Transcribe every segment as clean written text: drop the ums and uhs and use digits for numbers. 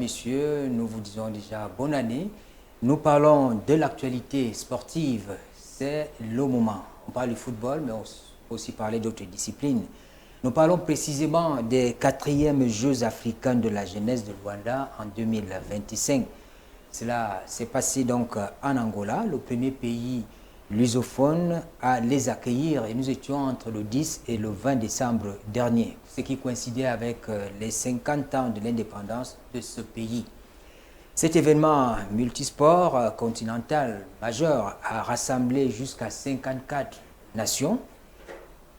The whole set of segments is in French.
messieurs, nous vous disons déjà bonne année. Nous parlons de l'actualité sportive, c'est le moment. On parle du football, mais on peut aussi parler d'autres disciplines. Nous parlons précisément des 4e Jeux africains de la jeunesse de Luanda en 2025. Cela s'est passé donc en Angola, le premier pays lusophone à les accueillir, et nous étions entre le 10 et le 20 décembre dernier, ce qui coïncidait avec les 50 ans de l'indépendance de ce pays. Cet événement multisport continental majeur a rassemblé jusqu'à 54 nations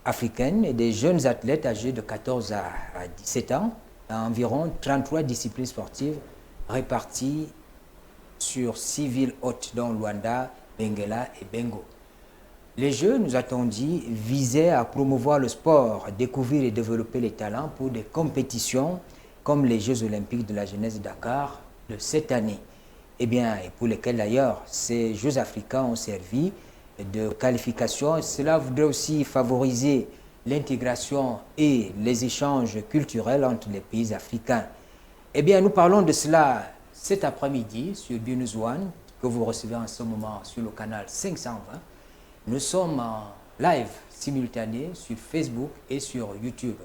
africaines et des jeunes athlètes âgés de 14 à 17 ans, à environ 33 disciplines sportives réparties sur 6 villes hôtes dont Luanda, Benguela et Bengo. Les Jeux, nous a-t-on dit, visaient à promouvoir le sport, découvrir et développer les talents pour des compétitions comme les Jeux olympiques de la jeunesse de Dakar de cette année. Et pour lesquels d'ailleurs ces Jeux africains ont servi de qualification. Cela voudrait aussi favoriser l'intégration et les échanges culturels entre les pays africains. Nous parlons de cela cet après-midi sur BNews One, que vous recevez en ce moment sur le canal 520. Nous sommes en live simultané sur Facebook et sur YouTube.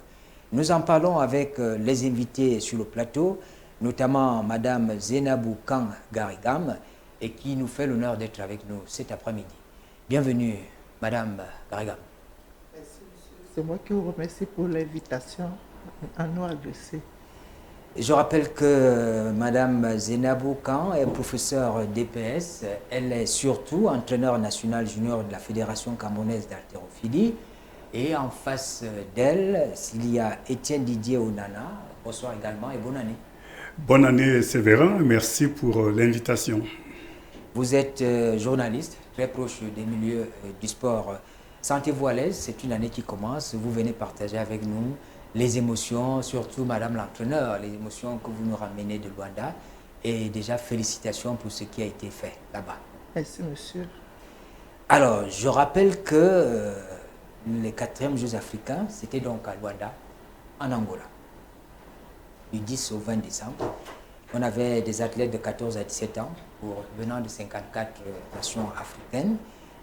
Nous en parlons avec les invités sur le plateau, notamment Madame Zenabou Kang Garigam, et qui nous fait l'honneur d'être avec nous cet après-midi. Bienvenue, Madame Garigam. Merci, monsieur. C'est moi qui vous remercie pour l'invitation à nous adresser. Je rappelle que Madame Zenabou Kang est professeure d'EPS. Elle est surtout entraîneur national junior de la Fédération camerounaise d'haltérophilie. Et en face d'elle, il y a Étienne Didier Onana. Bonsoir également et bonne année. Bonne année Séverin, merci pour l'invitation. Vous êtes journaliste, très proche des milieux du sport. Sentez-vous à l'aise, c'est une année qui commence. Vous venez partager avec nous les émotions, surtout Madame l'entraîneur, les émotions que vous nous ramenez de Luanda. Et déjà, félicitations pour ce qui a été fait là-bas. Merci, monsieur. Alors, je rappelle que les 4e Jeux africains, c'était donc à Luanda, en Angola, du 10 au 20 décembre. On avait des athlètes de 14 à 17 ans, venant de 54 nations africaines,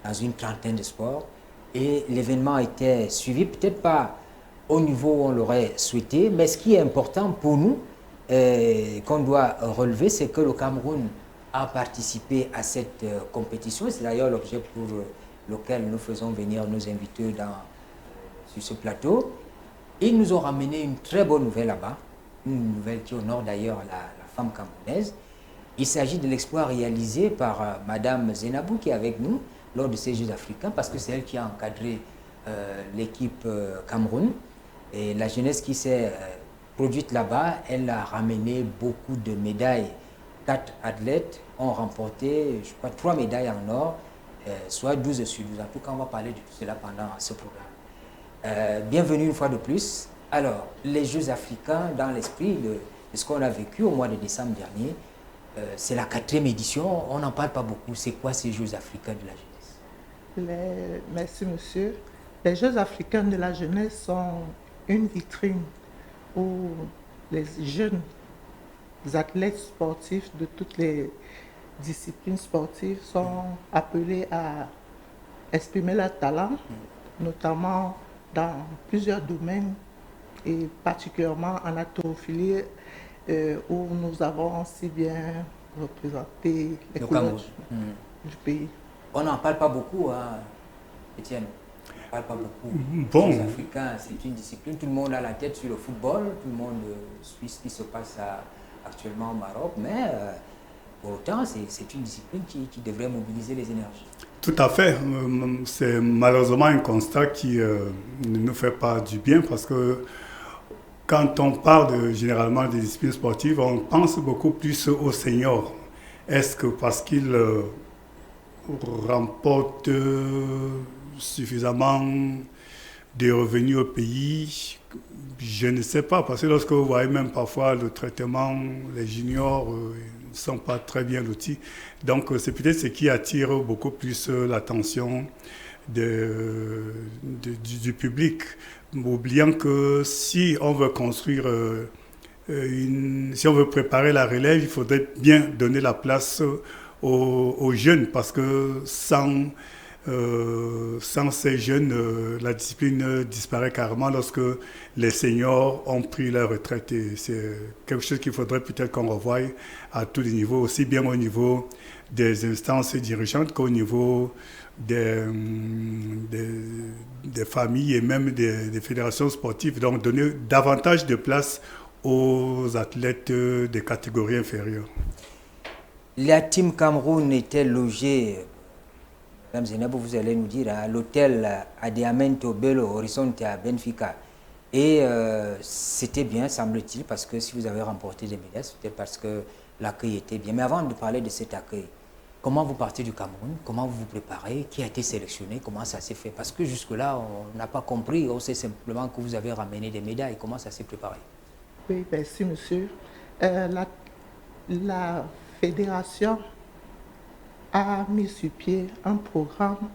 dans une trentaine de sports. Et l'événement était suivi, peut-être pas au niveau où on l'aurait souhaité, mais ce qui est important pour nous, qu'on doit relever, c'est que le Cameroun a participé à cette compétition. C'est d'ailleurs l'objet pour lequel nous faisons venir nos invités sur ce plateau. Ils nous ont ramené une très bonne nouvelle là-bas, une nouvelle qui honore d'ailleurs la femme camerounaise. Il s'agit de l'exploit réalisé par Madame Zenabou qui est avec nous lors de ces Jeux africains, parce que c'est elle qui a encadré l'équipe Cameroun. Et la jeunesse qui s'est produite là-bas, elle a ramené beaucoup de médailles. 4 athlètes ont remporté, je crois, 3 médailles en or, soit 12 sur 12. En tout cas, on va parler de tout cela pendant ce programme. Bienvenue une fois de plus. Alors, les Jeux africains, dans l'esprit de ce qu'on a vécu au mois de décembre dernier, c'est la 4e édition. On n'en parle pas beaucoup. C'est quoi ces Jeux africains de la jeunesse? Merci, monsieur. Les Jeux africains de la jeunesse sont une vitrine où les jeunes athlètes sportifs de toutes les disciplines sportives sont appelés à exprimer leur talent, notamment dans plusieurs domaines et particulièrement en haltérophilie où nous avons si bien représenté les couleurs du pays. On n'en parle pas beaucoup, hein, Étienne. On n'en parle pas beaucoup. Bon. Les Africains, c'est une discipline. Tout le monde a la tête sur le football. Tout le monde suit ce qui se passe actuellement au Maroc. Mais pour autant, c'est une discipline qui devrait mobiliser les énergies. Tout à fait. C'est malheureusement un constat qui ne nous fait pas du bien parce que quand on parle généralement des disciplines sportives, on pense beaucoup plus aux seniors. Est-ce que parce qu'ils remportent suffisamment de revenus au pays? Je ne sais pas, parce que lorsque vous voyez même parfois le traitement, les juniors ne sont pas très bien lotis. Donc c'est peut-être ce qui attire beaucoup plus l'attention du public, oubliant que si on veut construire si on veut préparer la relève, il faudrait bien donner la place aux jeunes, parce que sans ces jeunes, la discipline disparaît carrément lorsque les seniors ont pris leur retraite. Et c'est quelque chose qu'il faudrait peut-être qu'on revoie à tous les niveaux, aussi bien au niveau des instances dirigeantes qu'au niveau des familles et même des fédérations sportives. Donc donner davantage de place aux athlètes des catégories inférieures. La Team Cameroun était logée, Mme Zainabou, vous allez nous dire, à l'hôtel Adiamento Belo Horizonte à Benfica. Et c'était bien, semble-t-il, parce que si vous avez remporté des médailles, c'était parce que l'accueil était bien. Mais avant de parler de cet accueil, comment vous partez du Cameroun? Comment vous vous préparez? Qui a été sélectionné? Comment ça s'est fait? Parce que jusque-là, on n'a pas compris. On sait simplement que vous avez ramené des médailles. Comment ça s'est préparé? Oui, merci, monsieur. La fédération a mis sur pied un programme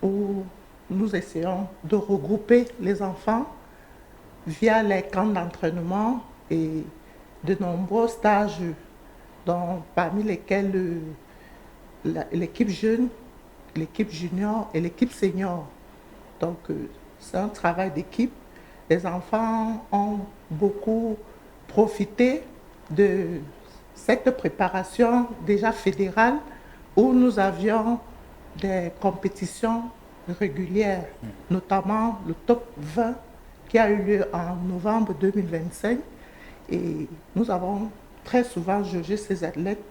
où nous essayons de regrouper les enfants via les camps d'entraînement et de nombreux stages, parmi lesquels l'équipe jeune, l'équipe junior et l'équipe senior. Donc, c'est un travail d'équipe. Les enfants ont beaucoup profité de cette préparation déjà fédérale où nous avions des compétitions régulières, notamment le top 20 qui a eu lieu en novembre 2025. Et nous avons très souvent jaugé ces athlètes.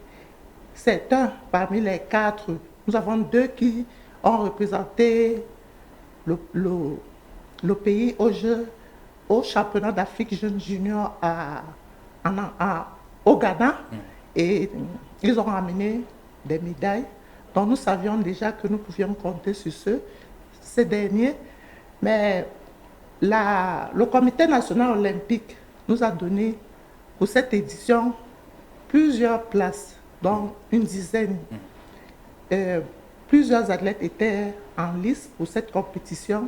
C'est un parmi les 4. Nous avons 2 qui ont représenté le pays au championnat d'Afrique jeune junior au Ghana. Et ils ont ramené des médailles. Donc nous savions déjà que nous pouvions compter sur ces derniers. Mais le comité national olympique nous a donné pour cette édition plusieurs places, donc une dizaine. Plusieurs athlètes étaient en lice pour cette compétition,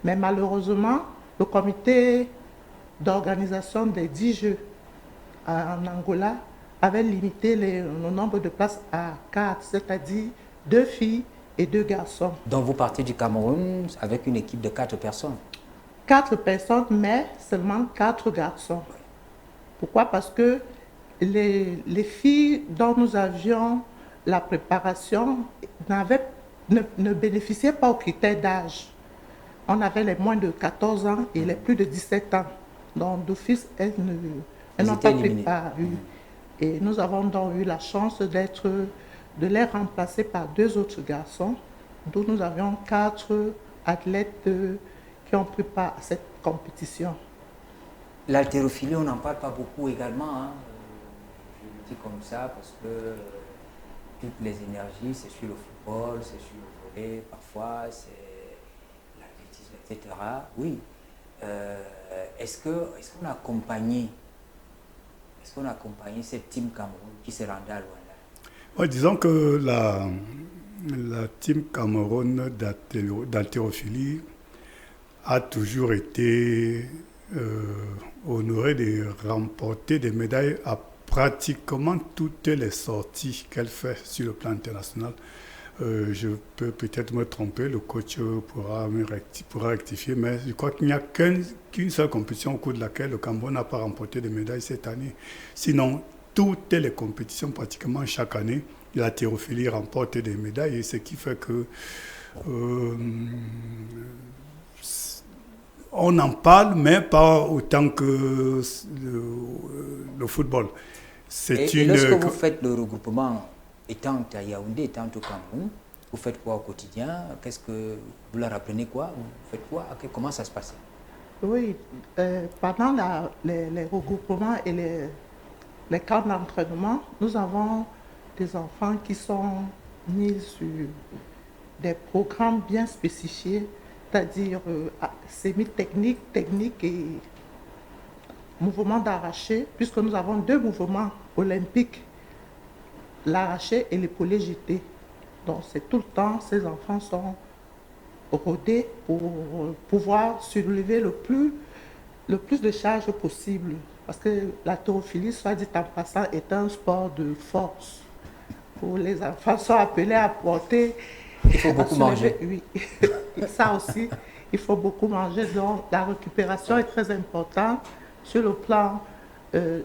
mais malheureusement, le comité d'organisation des 10 Jeux en Angola avait limité le nombre de places à 4, c'est-à-dire 2 filles et 2 garçons. Donc vous partez du Cameroun avec une équipe de 4 personnes? 4 personnes, mais seulement 4 garçons. Pourquoi? Parce que les filles dont nous avions la préparation ne bénéficiaient pas aux critères d'âge. On avait les moins de 14 ans et les plus de 17 ans. Donc d'office, elles n'ont pas préparé. Et nous avons donc eu la chance de les remplacer par 2 autres garçons, d'où nous avions 4 athlètes qui ont pris part à cette compétition. L'haltérophilie, on n'en parle pas beaucoup également. Hein. Je le dis comme ça parce que toutes les énergies, c'est sur le football, c'est sur le volley, parfois c'est l'athlétisme, etc. Oui. Est-ce qu'on a accompagné cette team Cameroun qui s'est rendue à Luanda? Ouais, disons que la team Cameroun d'haltérophilie a toujours été honorée de remporter des médailles à pratiquement toutes les sorties qu'elle fait sur le plan international. Je peux peut-être me tromper, le coach pourra rectifier, mais je crois qu'il n'y a qu'une seule compétition au cours de laquelle le Cameroun n'a pas remporté de médailles cette année. Sinon, toutes les compétitions, pratiquement chaque année, l'haltérophilie remporte des médailles, et ce qui fait que on en parle, mais pas autant que le football. Et lorsque vous faites le regroupement, étant à Yaoundé, étant au Cameroun, vous faites quoi au quotidien? Qu'est-ce que vous leur apprenez quoi? Vous faites quoi? Comment ça se passe? Oui, pendant les regroupements et les camps d'entraînement, nous avons des enfants qui sont mis sur des programmes bien spécifiés, c'est-à-dire semi-technique, technique et mouvement d'arraché, puisque nous avons 2 mouvements olympiques, l'arraché et l'épaulé jeté. Donc c'est tout le temps, ces enfants sont rodés pour pouvoir soulever le plus de charges possible. Parce que l'haltérophilie, soit dit en passant, est un sport de force. Où les enfants sont appelés à porter. Il faut beaucoup manger. Oui, ça aussi, il faut beaucoup manger. Donc, la récupération est très importante sur le plan de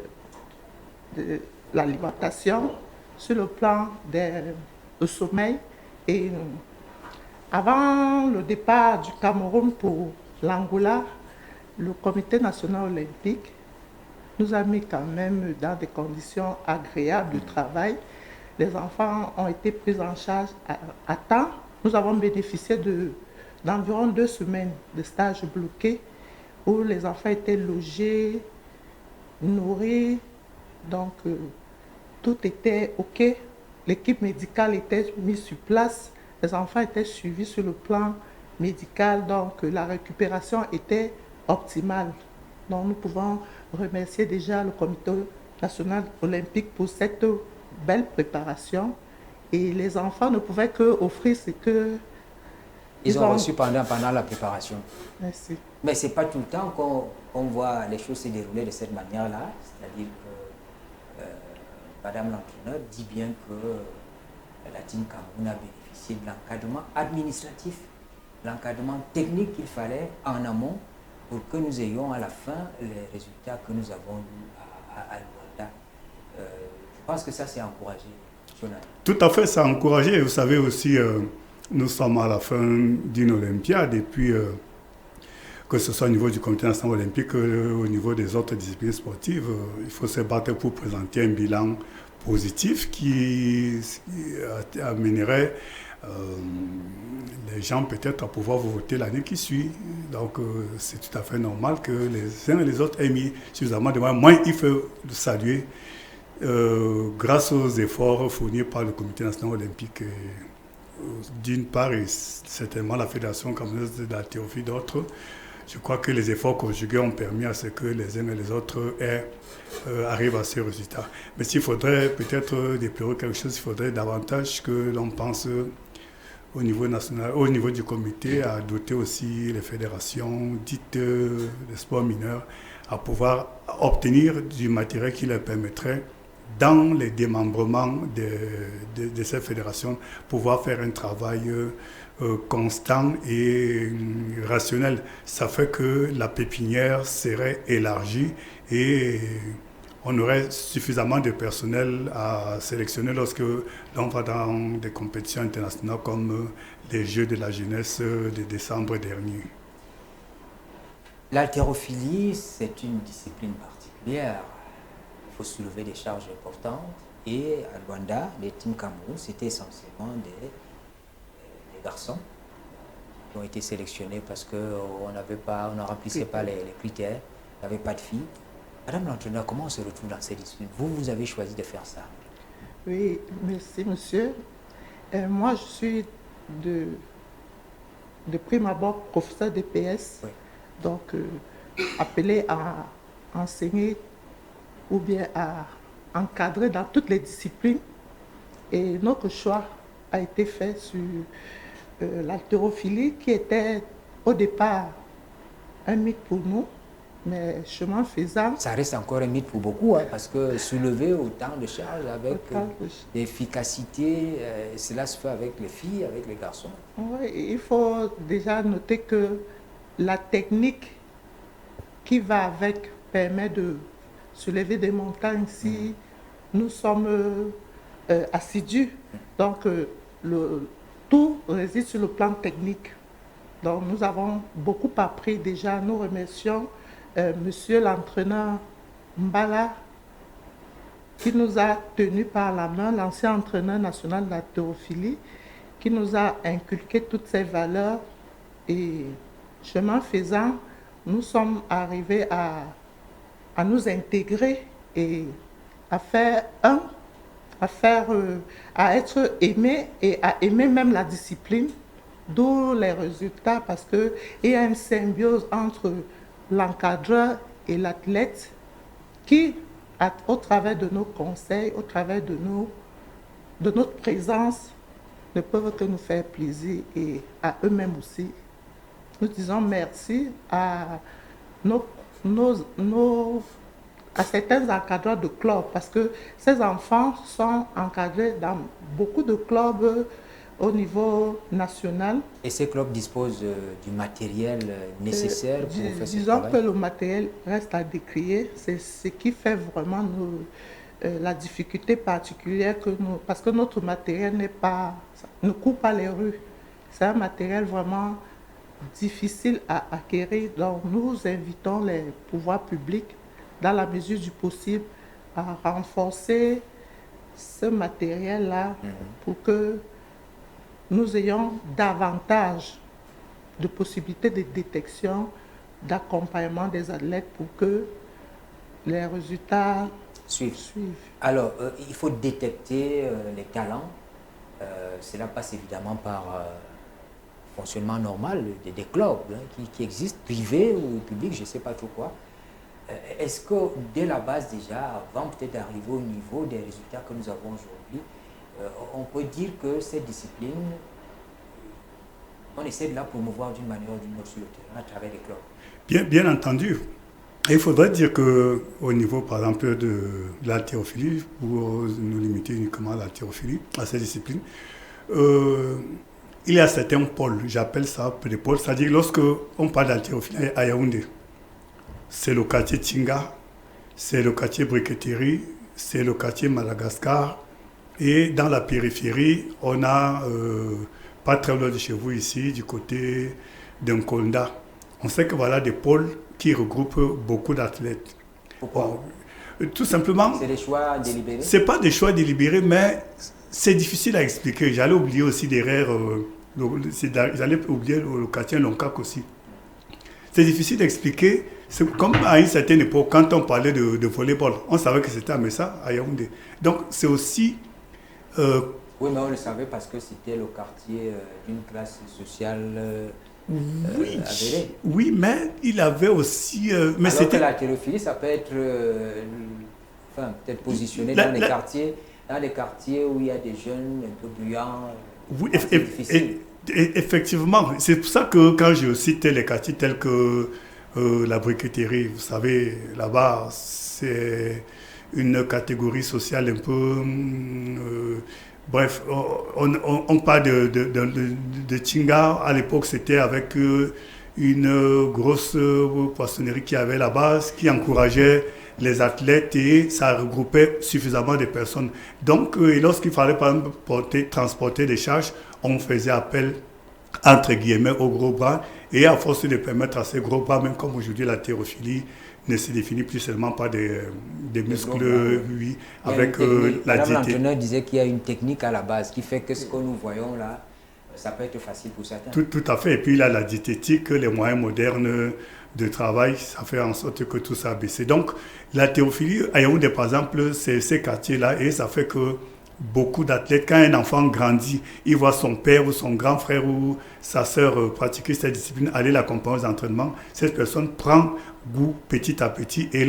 l'alimentation, sur le plan du sommeil. Et avant le départ du Cameroun pour l'Angola, le Comité national olympique nous a mis quand même dans des conditions agréables de travail. Les enfants ont été pris en charge à temps. Nous avons bénéficié d'environ 2 semaines de stage bloqué où les enfants étaient logés, nourris. Donc, tout était OK. L'équipe médicale était mise sur place. Les enfants étaient suivis sur le plan médical. Donc, la récupération était optimale. Donc, nous pouvons remercier déjà le Comité national olympique pour cette belle préparation. Et les enfants ne pouvaient qu'offrir ce que... Ils ont reçu pendant la préparation. Merci. Mais ce n'est pas tout le temps qu'on voit les choses se dérouler de cette manière-là. C'est-à-dire que Madame l'entraîneur dit bien que la Team Cameroun a bénéficié de l'encadrement administratif, l'encadrement technique qu'il fallait en amont pour que nous ayons à la fin les résultats que nous avons eus à Luanda. Je pense que ça, c'est encouragé. Jonathan. Tout à fait, c'est encouragé. Vous savez aussi, nous sommes à la fin d'une Olympiade et puis que ce soit au niveau du Comité national olympique, au niveau des autres disciplines sportives, il faut se battre pour présenter un bilan positif qui amènerait les gens peut-être à pouvoir voter l'année qui suit. Donc c'est tout à fait normal que les uns et les autres aient mis suffisamment de moyens. Moi, il faut le saluer grâce aux efforts fournis par le Comité national olympique d'une part et certainement la Fédération camerounaise de l'haltérophilie d'autres. Je crois que les efforts conjugués ont permis à ce que les uns et les autres arrivent à ces résultats. Mais s'il faudrait peut-être déplorer quelque chose, il faudrait davantage que l'on pense au niveau national, au niveau du comité, à doter aussi les fédérations dites de sport mineurs à pouvoir obtenir du matériel qui leur permettrait, dans les démembrements de ces fédérations, pouvoir faire un travail constant et rationnel. Ça fait que la pépinière serait élargie et on aurait suffisamment de personnel à sélectionner lorsque l'on va dans des compétitions internationales comme les Jeux de la jeunesse de décembre dernier. L'haltérophilie, c'est une discipline particulière. Il faut soulever des charges importantes. Et à Luanda, les Team Cameroun, c'était essentiellement des garçons qui ont été sélectionnés parce qu'on ne remplissait pas les critères, il n'y avait pas de filles. Madame l'entraîneur, comment on se retrouve dans ces disciplines? Vous avez choisi de faire ça. Oui, merci monsieur. Moi, je suis de prime abord professeur d'EPS, oui. Donc appelé à enseigner ou bien à encadrer dans toutes les disciplines. Et notre choix a été fait sur l'haltérophilie qui était au départ un mythe pour nous, mais chemin faisant... Ça reste encore un mythe pour beaucoup, hein, parce que soulever autant de charges avec l'efficacité, cela se fait avec les filles, avec les garçons. Oui, il faut déjà noter que la technique qui va avec permet de soulever des montagnes si nous sommes assidus. Donc, tout réside sur le plan technique. Donc, nous avons beaucoup appris déjà. Nous remercions monsieur l'entraîneur Mbala qui nous a tenus par la main, l'ancien entraîneur national de l'haltérophilie, qui nous a inculqué toutes ces valeurs. Et chemin faisant, nous sommes arrivés à nous intégrer et à être aimés et à aimer même la discipline, d'où les résultats, parce qu'il y a une symbiose entre l'encadreur et l'athlète qui, au travers de nos conseils, au travers de notre présence, ne peuvent que nous faire plaisir et à eux-mêmes aussi. Nous disons merci à nos à certains encadreurs de clubs, parce que ces enfants sont encadrés dans beaucoup de clubs au niveau national. Et ces clubs disposent du matériel nécessaire pour faire ce Disons travail? que le matériel reste à décrier. C'est ce qui fait vraiment la difficulté particulière que nous... Parce que notre matériel ne court pas les rues. C'est un matériel vraiment difficile à acquérir. Donc nous invitons les pouvoirs publics, dans la mesure du possible, à renforcer ce matériel-là pour que nous ayons davantage de possibilités de détection, d'accompagnement des athlètes pour que les résultats suivent. Alors, il faut détecter les talents. Cela passe évidemment par fonctionnement normal des clubs qui existent, privés ou publics, je ne sais pas trop quoi. Est-ce que dès la base déjà, avant peut-être d'arriver au niveau des résultats que nous avons aujourd'hui, on peut dire que cette discipline, on essaie de la promouvoir d'une manière ou d'une autre sur le terrain à travers les clubs? Bien entendu. Il faudrait dire qu'au niveau, par exemple, de l'haltérophilie, pour nous limiter uniquement à l'haltérophilie, à cette discipline, il y a certains pôles, j'appelle ça des pôles, c'est-à-dire lorsque on parle d'haltérophilie à Yaoundé, c'est le quartier Tinga, c'est le quartier Briqueterie, c'est le quartier Madagascar, et dans la périphérie, on a, pas très loin de chez vous ici, du côté d'Nkonda. On sait que voilà des pôles qui regroupent beaucoup d'athlètes. Pourquoi? Tout simplement... C'est des choix délibérés? Ce n'est pas des choix délibérés, mais c'est difficile à expliquer. J'allais oublier aussi derrière, j'allais oublier le quartier Lonkak aussi. C'est difficile d'expliquer. C'est comme à une certaine époque, quand on parlait de volleyball, on savait que c'était à Messa, à Yaoundé. Donc c'est aussi... oui, mais on le savait parce que c'était le quartier d'une classe sociale avérée. Oui, mais il avait aussi... mais alors que l'haltérophilie, ça peut être peut-être positionné dans des quartiers où il y a des jeunes un peu bruyants. Oui, effectivement. C'est pour ça que quand je cite les quartiers tels que la Briqueterie, vous savez, là-bas, c'est une catégorie sociale un peu... bref, on parle de Tinga. À l'époque, c'était avec une grosse poissonnerie qui avait là-bas, qui encourageait les athlètes et ça regroupait suffisamment de personnes. Donc, lorsqu'il fallait par exemple transporter des charges, on faisait appel entre guillemets aux gros bras et à force de permettre à ces gros bras, même comme aujourd'hui la thérophilie ne se définit plus seulement par des muscles, oui, avec la diététique. L'entraîneur disait qu'il y a une technique à la base qui fait que ce que nous voyons là, ça peut être facile pour certains. Tout à fait. Et puis là, la diététique, les moyens modernes de travail, ça fait en sorte que tout ça a baissé. Donc, la thérophilie, à Yaoundé, par exemple, c'est ces quartiers-là et ça fait que beaucoup d'athlètes, quand un enfant grandit, il voit son père ou son grand frère ou sa sœur pratiquer cette discipline, aller l'accompagner aux entraînements, cette personne prend goût petit à petit et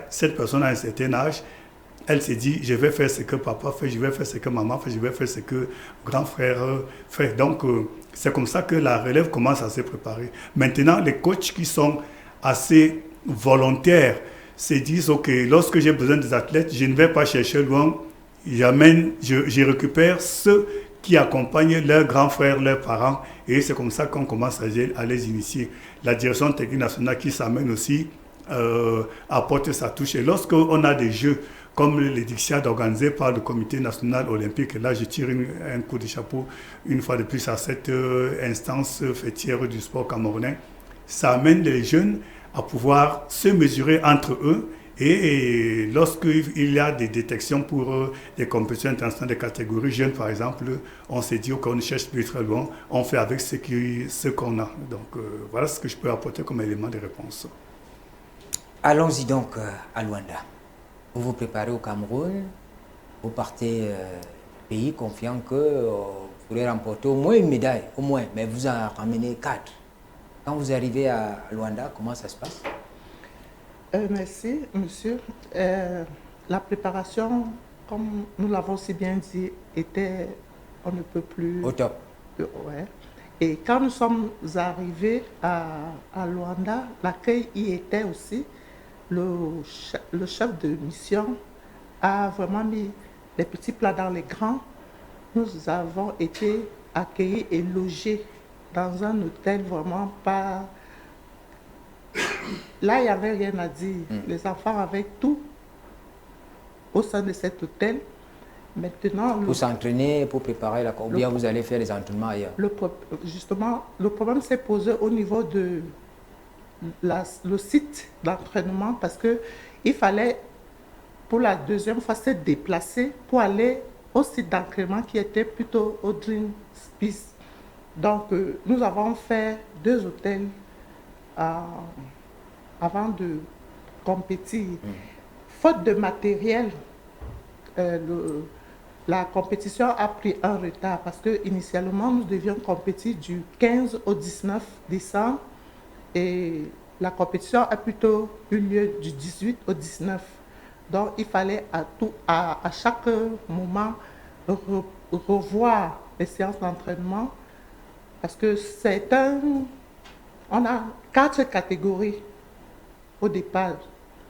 cette personne a un certain âge, elle se dit, je vais faire ce que papa fait, je vais faire ce que maman fait, je vais faire ce que grand frère fait. Donc, c'est comme ça que la relève commence à se préparer. Maintenant, les coachs qui sont assez volontaires se disent, OK, lorsque j'ai besoin des athlètes, je ne vais pas chercher loin, je récupère ceux qui accompagnent leurs grands frères, leurs parents, et c'est comme ça qu'on commence à les initier. La direction technique nationale qui s'amène aussi apporte sa touche. Et lorsqu'on a des jeux comme l'édiction organisée par le comité national olympique, et là je tire un coup de chapeau une fois de plus à cette instance fêtière du sport camerounais, ça amène les jeunes à pouvoir se mesurer entre eux. Et lorsqu'il y a des détections pour des compétitions internationales de catégorie jeunes, par exemple, on s'est dit qu'on ne cherche plus très loin, on fait avec ce qu'on a. Donc voilà ce que je peux apporter comme élément de réponse. Allons-y donc à Luanda. Vous vous préparez au Cameroun, vous partez du pays confiant que vous pourrez remporter au moins une médaille, au moins, mais vous en ramenez 4. Quand vous arrivez à Luanda, comment ça se passe? Merci, monsieur. La préparation, comme nous l'avons si bien dit, était, on ne peut plus... Au top. Ouais. Et quand nous sommes arrivés à Luanda, l'accueil y était aussi le chef de mission a vraiment mis les petits plats dans les grands. Nous avons été accueillis et logés dans un hôtel vraiment pas... Là, il n'y avait rien à dire. Les enfants avaient tout au sein de cet hôtel. Maintenant, pour s'entraîner, pour préparer la course, ou bien vous allez faire les entraînements ailleurs? Justement, le problème s'est posé au niveau de le site d'entraînement parce qu'il fallait, pour la deuxième fois, se déplacer pour aller au site d'entraînement qui était plutôt au Dream Space. Donc, nous avons fait 2 hôtels avant de compétir. Faute de matériel, la compétition a pris un retard parce que initialement nous devions compétir du 15 au 19 décembre et la compétition a plutôt eu lieu du 18 au 19. Donc il fallait à chaque moment revoir les séances d'entraînement parce que on a 4 catégories au départ.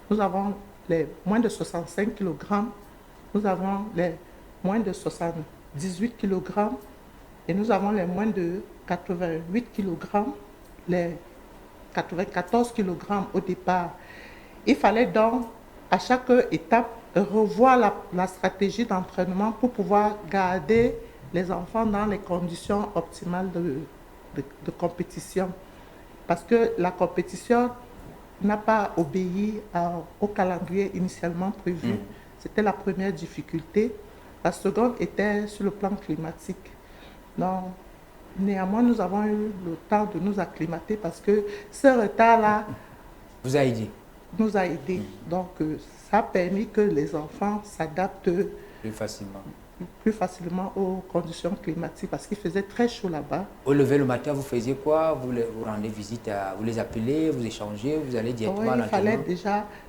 Nous avons les moins de 65 kg, nous avons les moins de 78 kg et nous avons les moins de 88 kg, les 94 kg au départ. Il fallait donc à chaque étape revoir la stratégie d'entraînement pour pouvoir garder les enfants dans les conditions optimales de compétition. Parce que la compétition n'a pas obéi au calendrier initialement prévu. C'était la première difficulté. La seconde était sur le plan climatique. Donc, néanmoins, nous avons eu le temps de nous acclimater parce que ce retard-là vous a aidé. Nous a aidés. Donc, ça a permis que les enfants s'adaptent plus facilement aux conditions climatiques parce qu'il faisait très chaud là-bas. Au lever le matin, vous faisiez quoi? Vous rendez visite, vous les appelez, vous échangez, vous allez directement à l'entraînement?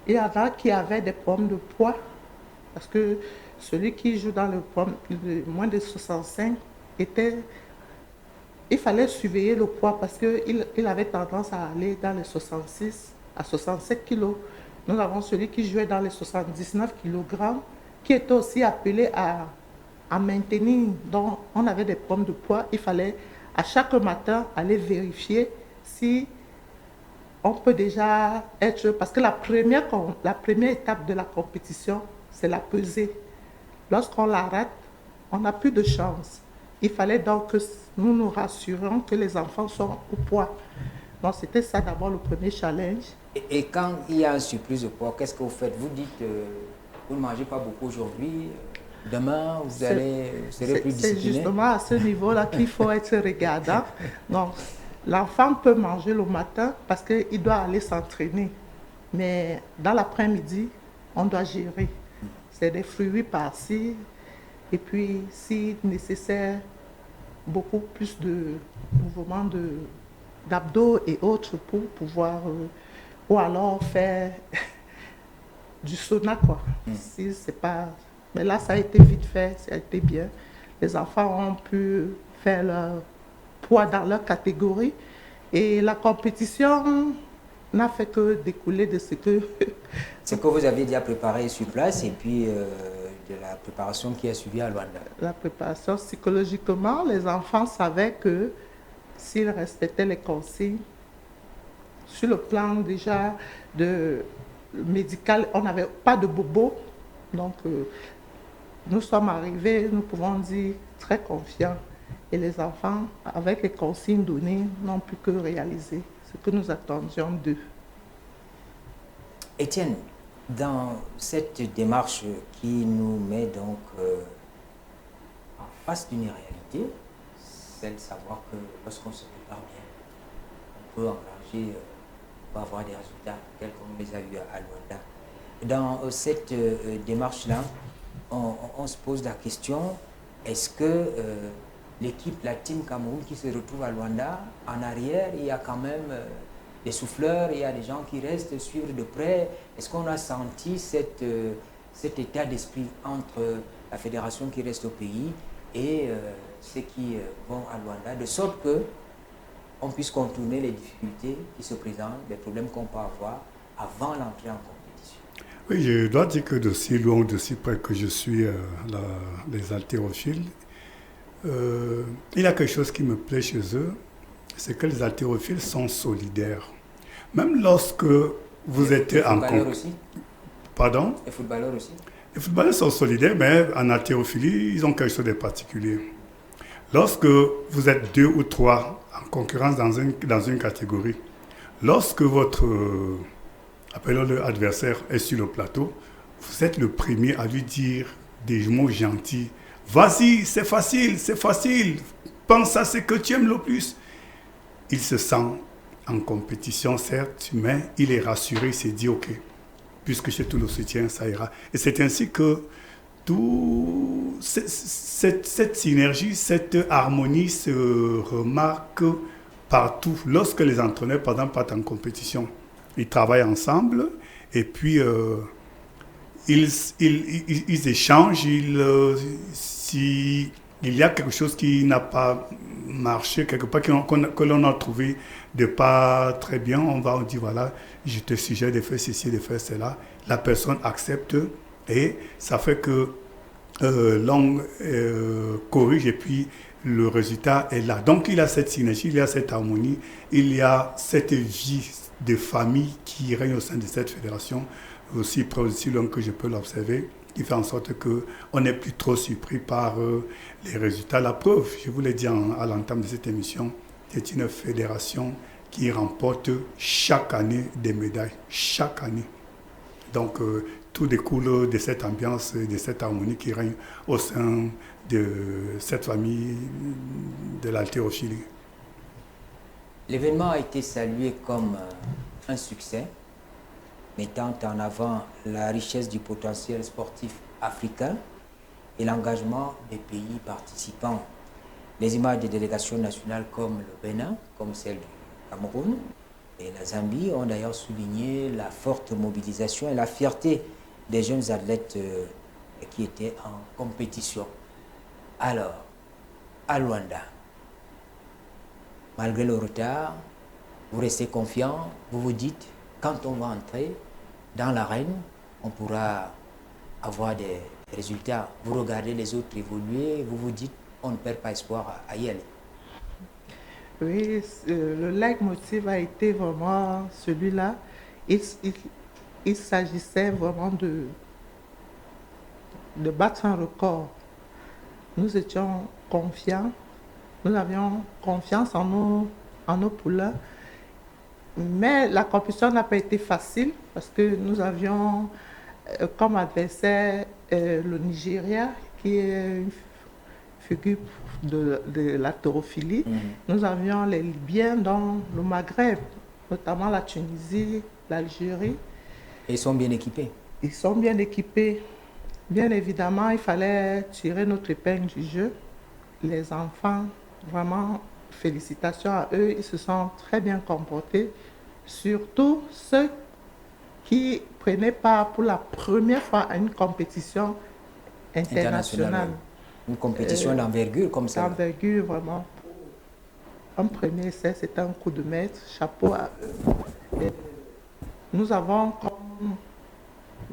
Il y en a qui avaient des problèmes de poids parce que celui qui joue dans le moins de 65 il fallait surveiller le poids parce qu'il avait tendance à aller dans les 66 à 67 kilos. Nous avons celui qui jouait dans les 79 kg qui était aussi appelé à maintenir. Donc, on avait des problèmes de poids. Il fallait à chaque matin aller vérifier si on peut déjà être... Parce que la première étape de la compétition, c'est la pesée. Lorsqu'on la rate, on n'a plus de chance. Il fallait donc que nous nous rassurions que les enfants sont au poids. Donc, c'était ça d'abord le premier challenge. Et quand il y a un surplus de poids, qu'est-ce que vous faites? Vous dites, vous ne mangez pas beaucoup aujourd'hui, demain, vous serez plus discipliné? C'est justement à ce niveau-là qu'il faut être regardant. Donc, l'enfant peut manger le matin parce qu'il doit aller s'entraîner. Mais dans l'après-midi, on doit gérer. C'est des fruits par-ci. Et puis, si nécessaire, beaucoup plus de mouvements d'abdos et autres pour pouvoir... ou alors faire du sauna, quoi. Si c'est pas... Mais là, ça a été vite fait, ça a été bien. Les enfants ont pu faire leur poids dans leur catégorie. Et la compétition n'a fait que découler de ce que... Ce que vous aviez déjà préparé sur place et puis de la préparation qui a suivi à Luanda. La préparation, psychologiquement, les enfants savaient que s'ils respectaient les consignes, sur le plan déjà médical, on n'avait pas de bobo. Donc, nous sommes arrivés, nous pouvons dire, très confiants. Et les enfants, avec les consignes données, n'ont pu que réaliser ce que nous attendions d'eux. Étienne, dans cette démarche qui nous met donc en face d'une réalité, c'est de savoir que lorsqu'on se prépare bien, on peut engager, on peut avoir des résultats tels qu'on les a eus à Luanda. Dans cette démarche-là, on se pose la question, est-ce que l'équipe, la Team Cameroun qui se retrouve à Luanda, en arrière, il y a quand même des souffleurs, il y a des gens qui restent suivre de près. Est-ce qu'on a senti cet état d'esprit entre la fédération qui reste au pays et ceux qui vont à Luanda, de sorte qu'on puisse contourner les difficultés qui se présentent, les problèmes qu'on peut avoir avant l'entrée en compétition? Oui, je dois dire que d'aussi loin, d'aussi près que je suis les haltérophiles, il y a quelque chose qui me plaît chez eux, c'est que les haltérophiles sont solidaires. Même lorsque vous êtes Les en footballeurs aussi? Pardon? Les footballeurs aussi? Les footballeurs sont solidaires, mais en haltérophilie, ils ont quelque chose de particulier. Lorsque vous êtes 2 ou 3 en concurrence dans une catégorie, lorsque votre appelons-le adversaire est sur le plateau, vous êtes le premier à lui dire des mots gentils. Vas-y, c'est facile, pense à ce que tu aimes le plus. Il se sent en compétition, certes, mais il est rassuré, il s'est dit, ok, puisque j'ai tout le soutien, ça ira. Et c'est ainsi que cette synergie, cette harmonie se remarque partout. Lorsque les entraîneurs, par exemple, partent en compétition, ils travaillent ensemble et puis ils échangent. S'il y a quelque chose qui n'a pas marché, quelque part que l'on a trouvé de pas très bien, on dit voilà, je te suggère de faire ceci, de faire cela. La personne accepte et ça fait que l'on corrige et puis le résultat est là. Donc il y a cette synergie, il y a cette harmonie, il y a cette vie de famille qui règne au sein de cette fédération, aussi près aussi loin que je peux l'observer, qui fait en sorte qu'on n'est plus trop surpris par les résultats. La preuve, je vous l'ai dit à l'entame de cette émission, c'est une fédération qui remporte chaque année des médailles, chaque année. Donc tout découle de cette ambiance, de cette harmonie qui règne au sein de cette famille de l'haltérophilie. L'événement a été salué comme un succès, mettant en avant la richesse du potentiel sportif africain et l'engagement des pays participants. Les images des délégations nationales comme le Bénin, comme celle du Cameroun et la Zambie ont d'ailleurs souligné la forte mobilisation et la fierté des jeunes athlètes qui étaient en compétition. Alors, à Luanda, malgré le retard, vous restez confiant, vous vous dites, quand on va entrer dans l'arène, on pourra avoir des résultats. Vous regardez les autres évoluer, vous vous dites, on ne perd pas espoir à y aller. Oui, le leitmotiv a été vraiment celui-là. Il s'agissait vraiment de battre un record. Nous étions confiants, nous avions confiance en nos poulains, mais la compétition n'a pas été facile parce que nous avions comme adversaire le Nigeria, qui est une figure de l'haltérophilie. Nous avions les Libyens dans le Maghreb, notamment la Tunisie, l'Algérie. Et ils sont bien équipés. Ils sont bien équipés. Bien évidemment, il fallait tirer notre épingle du jeu. Les enfants, vraiment, félicitations à eux, ils se sont très bien comportés. Surtout ceux qui prenaient part pour la première fois à une compétition internationale. Une compétition d'envergure comme ça. D'envergure, vraiment. Un premier essai, c'était un coup de maître, chapeau à eux. Et nous avons, comme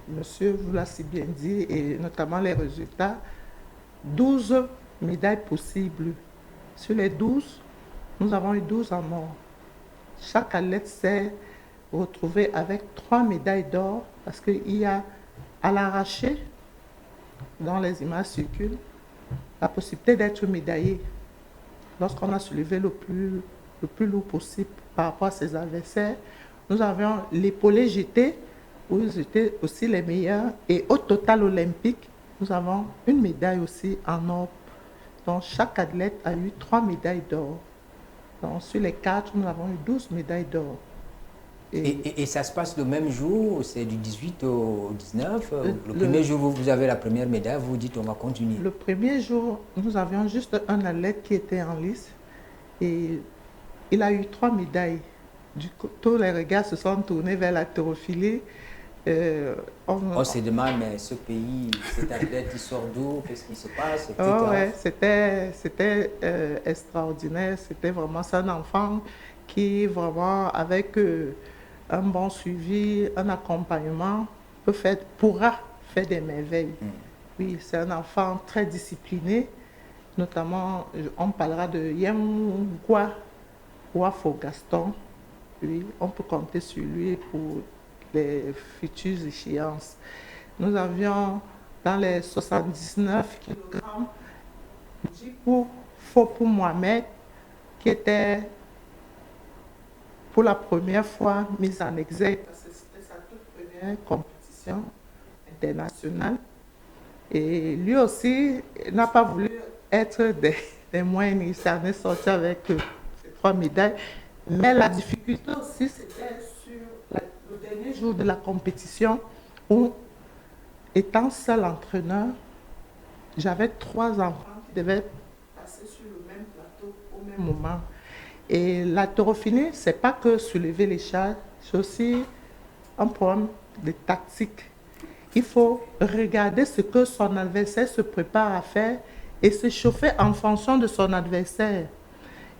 monsieur vous l'a si bien dit, et notamment les résultats, 12 médailles possibles. Sur les 12, nous avons eu 12 en or. Chaque athlète s'est retrouvé avec 3 médailles d'or parce qu'il y a à l'arraché, dans les images circulent, la possibilité d'être médaillé. Lorsqu'on a soulevé le plus lourd possible par rapport à ses adversaires, nous avions l'épaulé jeté, où ils étaient aussi les meilleurs. Et au total olympique, nous avons une médaille aussi en or. Donc chaque athlète a eu 3 médailles d'or. Donc sur les 4, nous avons eu 12 médailles d'or. Et ça se passe le même jour, c'est du 18 au 19. Le premier jour, vous avez la première médaille, vous vous dites on va continuer. Le premier jour, nous avions juste un athlète qui était en lice et il a eu 3 médailles. Du coup, tous les regards se sont tournés vers l'haltérophilie. On se demande, mais ce pays, cet athlète, il sort d'où, qu'est-ce qui se passe, etc. Oh ouais, c'était extraordinaire. C'était vraiment ça, un enfant qui, vraiment, avec un bon suivi, un accompagnement, pourra faire des merveilles. Oui, c'est un enfant très discipliné. Notamment, on parlera de Yemgwa Wafo Gaston. Oui, on peut compter sur lui pour les futures échéances. Nous avions dans les 79 kg Djikou Fopou Mohamed, qui était pour la première fois mise en exergue parce que c'était sa toute première compétition internationale. Et lui aussi n'a pas voulu être des moyens, il s'en est sorti avec ses 3 médailles. Mais la difficulté aussi, c'était sur le dernier jour de la compétition où, étant seul entraîneur, j'avais 3 enfants qui devaient passer sur le même plateau au même moment. Et la taurophilie, ce n'est pas que soulever les charges, c'est aussi un problème de tactique. Il faut regarder ce que son adversaire se prépare à faire et se chauffer en fonction de son adversaire.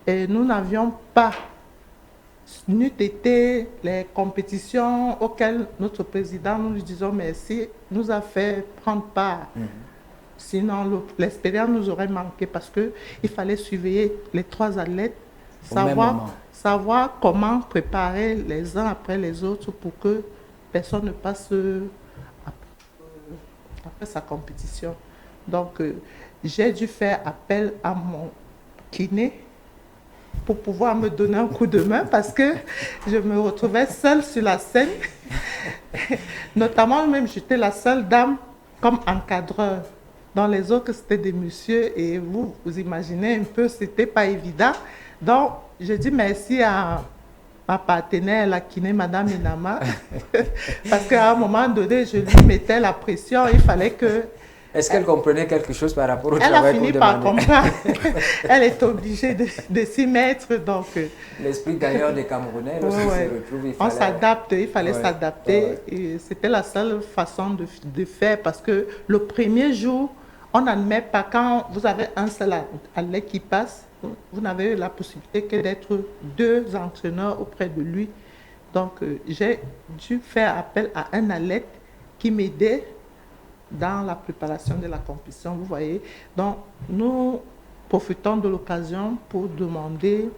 Et nous n'avions pas, n'eût été les compétitions auxquelles notre président, nous lui disons merci, nous a fait prendre part. Sinon, l'expérience nous aurait manqué parce qu'il fallait surveiller les 3 athlètes, savoir comment préparer les uns après les autres pour que personne ne passe après sa compétition. Donc, j'ai dû faire appel à mon kiné pour pouvoir me donner un coup de main parce que je me retrouvais seule sur la scène. Notamment, même, j'étais la seule dame comme encadreur. Dans les autres, c'était des messieurs et vous imaginez un peu, c'était pas évident. Donc, je dis merci à ma partenaire, la kiné, Madame Inama, parce qu'à un moment donné, je lui mettais la pression, il fallait que... Est-ce qu'elle comprenait quelque chose par rapport au travail? Elle a fini par comprendre. Elle est obligée de s'y mettre. Donc, l'esprit gagnant des Camerounais, lorsqu'ils se retrouvent, on s'adapte, il fallait s'adapter. Et c'était la seule façon de faire parce que le premier jour, on n'admet pas quand vous avez un seul athlète qui passe, vous n'avez la possibilité que d'être 2 entraîneurs auprès de lui. Donc, j'ai dû faire appel à un athlète qui m'aidait dans la préparation de la compétition, vous voyez. Donc, nous profitons de l'occasion pour demander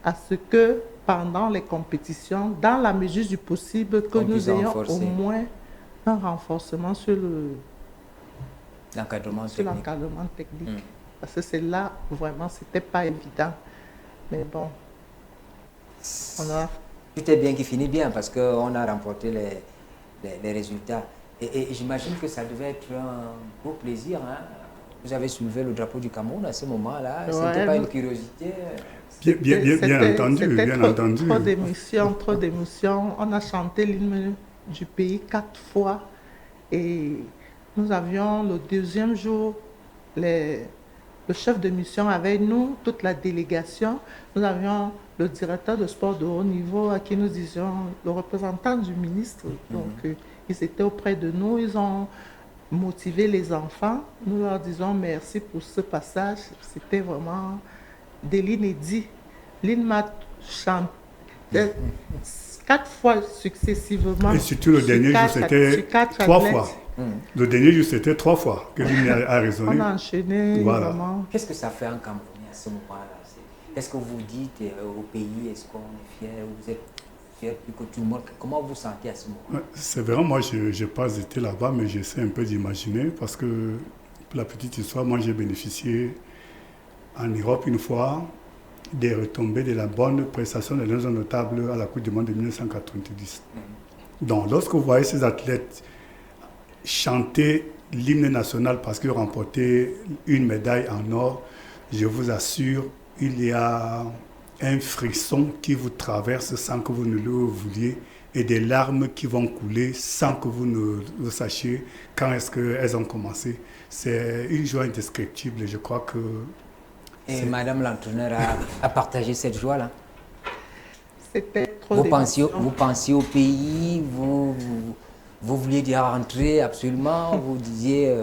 à ce que pendant les compétitions, dans la mesure du possible, que nous ayons au moins un renforcement sur l'encadrement technique. Parce que c'est là, vraiment, c'était pas évident. Mais bon, tout est bien qui finit bien parce qu'on a remporté les résultats. Et j'imagine que ça devait être un beau plaisir. Hein? Vous avez soulevé le drapeau du Cameroun à ce moment-là. Ce n'était pas une curiosité. Bien entendu. Trop d'émotions. On a chanté l'hymne du pays 4 fois. Et nous avions le 2e jour le chef de mission avec nous, toute la délégation. Nous avions le directeur de sport de haut niveau à qui nous disions, le représentant du ministre. Donc, ils étaient auprès de nous, ils ont motivé les enfants. Nous leur disons merci pour ce passage. C'était vraiment de l'inédit. L'île m'a chanté 4 fois successivement. Et surtout le dernier jour, c'était 3 fois. Le dernier jour, c'était 3 fois que l'hymne a résonné. On a enchaîné, vraiment. Qu'est-ce que ça fait en Camerounais à ce moment-là? Est-ce que vous dites au pays, est-ce qu'on est fier, vous êtes fier plus que tout le monde? Comment vous vous sentez à ce moment-là? C'est vrai, moi, je n'ai pas été là-bas, mais j'essaie un peu d'imaginer parce que, pour la petite histoire, moi, j'ai bénéficié en Europe une fois des retombées de la bonne prestation de l'un notable à la Coupe du Monde de 1990. Donc, lorsque vous voyez ces athlètes chanter l'hymne national parce qu'ils ont remporté une médaille en or, je vous assure, il y a un frisson qui vous traverse sans que vous ne le vouliez et des larmes qui vont couler sans que vous ne le sachiez quand est-ce qu'elles ont commencé. C'est une joie indescriptible et je crois que... Et Madame l'entraîneur a partagé cette joie-là? C'était trop d'émotions. Vous pensiez au pays, vous vouliez y rentrer absolument, vous disiez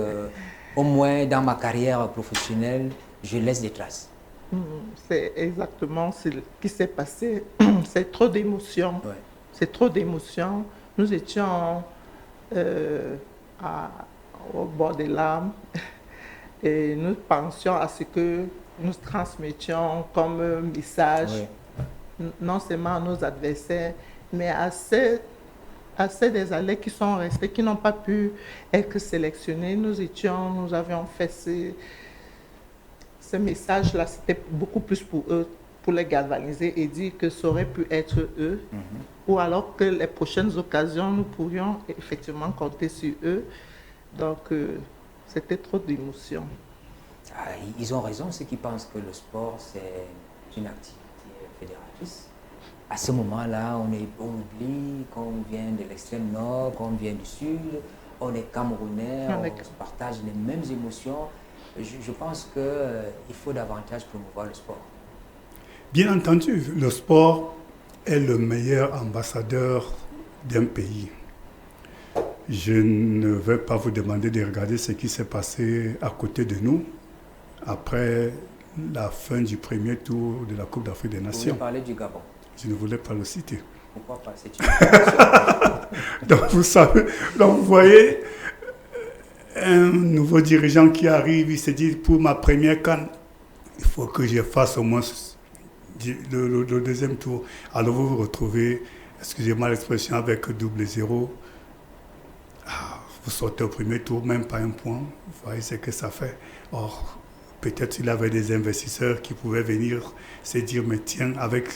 au moins dans ma carrière professionnelle, je laisse des traces. C'est exactement ce qui s'est passé. C'est trop d'émotions. Ouais. C'est trop d'émotions. Nous étions à- au bord des larmes. Et nous pensions à ce que nous transmettions comme message, non seulement à nos adversaires, mais à ceux des athlètes qui sont restés, qui n'ont pas pu être sélectionnés. Nous avions fait ce message-là, c'était beaucoup plus pour eux, pour les galvaniser et dire que ça aurait pu être eux, ou alors que les prochaines occasions, nous pourrions effectivement compter sur eux. Donc, c'était trop d'émotions. Ah, ils ont raison, ceux qui pensent que le sport, c'est une activité fédératrice. À ce moment-là, on oublie qu'on vient de l'extrême nord, qu'on vient du sud, on est camerounais, on se partage les mêmes émotions. Je pense qu'il faut davantage promouvoir le sport. Bien entendu, le sport est le meilleur ambassadeur d'un pays. Je ne vais pas vous demander de regarder ce qui s'est passé à côté de nous après la fin du premier tour de la Coupe d'Afrique des Nations. Vous voulez parler du Gabon? Je ne voulais pas le citer. Pourquoi pas? C'est une Donc vous savez, donc vous voyez, un nouveau dirigeant qui arrive, il se dit pour ma première CAN, il faut que je fasse au moins le deuxième tour. Alors vous vous retrouvez, excusez-moi l'expression, avec 0-0. Vous sortez au premier tour, même pas un point. Vous voyez ce que ça fait. Or, peut-être qu'il avait des investisseurs qui pouvaient venir se dire, mais tiens, avec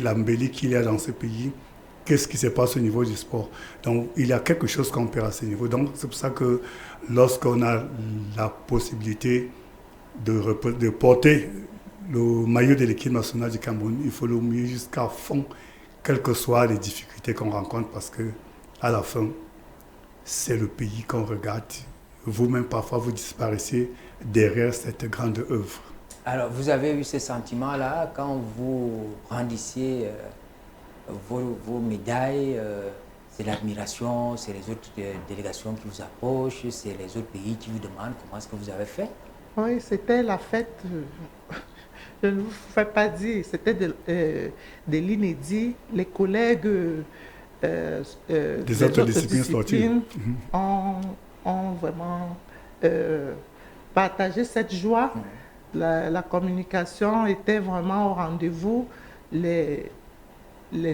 l'embellie qu'il y a dans ce pays, qu'est-ce qui se passe au niveau du sport? Donc, il y a quelque chose qu'on perd à ce niveau. Donc, c'est pour ça que lorsqu'on a la possibilité de porter le maillot de l'équipe nationale du Cameroun, il faut le mouiller jusqu'à fond, quelles que soient les difficultés qu'on rencontre, parce que à la fin, c'est le pays qu'on regarde. Vous-même, parfois, vous disparaissez derrière cette grande œuvre. Alors, vous avez eu ce sentiment-là quand vous rendissiez vos médailles, c'est l'admiration, c'est les autres délégations qui vous approchent, c'est les autres pays qui vous demandent comment est-ce que vous avez fait? Oui, c'était la fête, je ne vous fais pas dire, c'était de l'inédit. Les collègues des autres disciplines sportives ont vraiment partagé cette joie. La communication était vraiment au rendez-vous. Les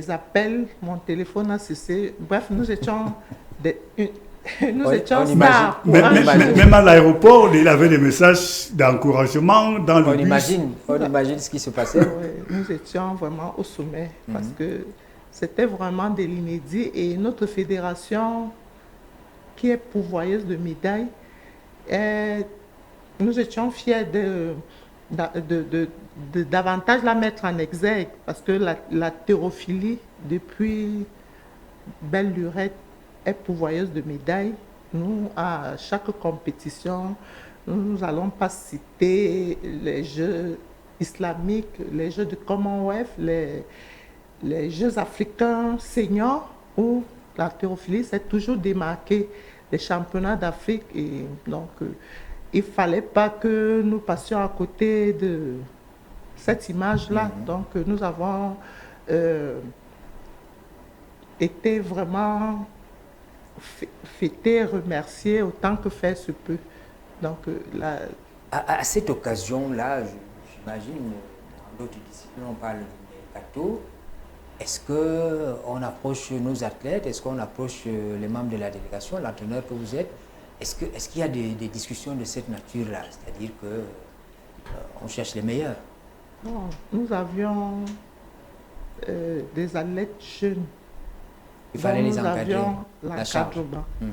appels, mon téléphone a cessé. Bref, nous étions stars. Même à l'aéroport, il avait des messages d'encouragement dans le bus. On imagine ce qui se passait. Oui, nous étions vraiment au sommet parce que c'était vraiment de l'inédit. Et notre fédération, qui est pourvoyeuse de médailles, nous étions fiers de davantage la mettre en exergue parce que la thérophilie, depuis belle lurette, est pourvoyeuse de médailles. Nous, à chaque compétition, nous n'allons pas citer les Jeux islamiques, les Jeux de Commonwealth, les Jeux africains seniors, où la thérophilie s'est toujours démarquée des championnats d'Afrique. Et donc, il ne fallait pas que nous passions à côté de cette image-là. Donc, nous avons été vraiment fêtés, remerciés autant que faire se peut. Donc, à cette occasion-là, j'imagine, dans d'autres disciplines, on parle de gâteaux. Est-ce qu'on approche nos athlètes? Est-ce qu'on approche les membres de la délégation, l'entraîneur que vous êtes? Est-ce qu'il y a des discussions de cette nature-là? C'est-à-dire qu'on cherche les meilleurs? Non, nous avions des athlètes jeunes. Il fallait les encadrer. Nous avions l'encadrement. Oui.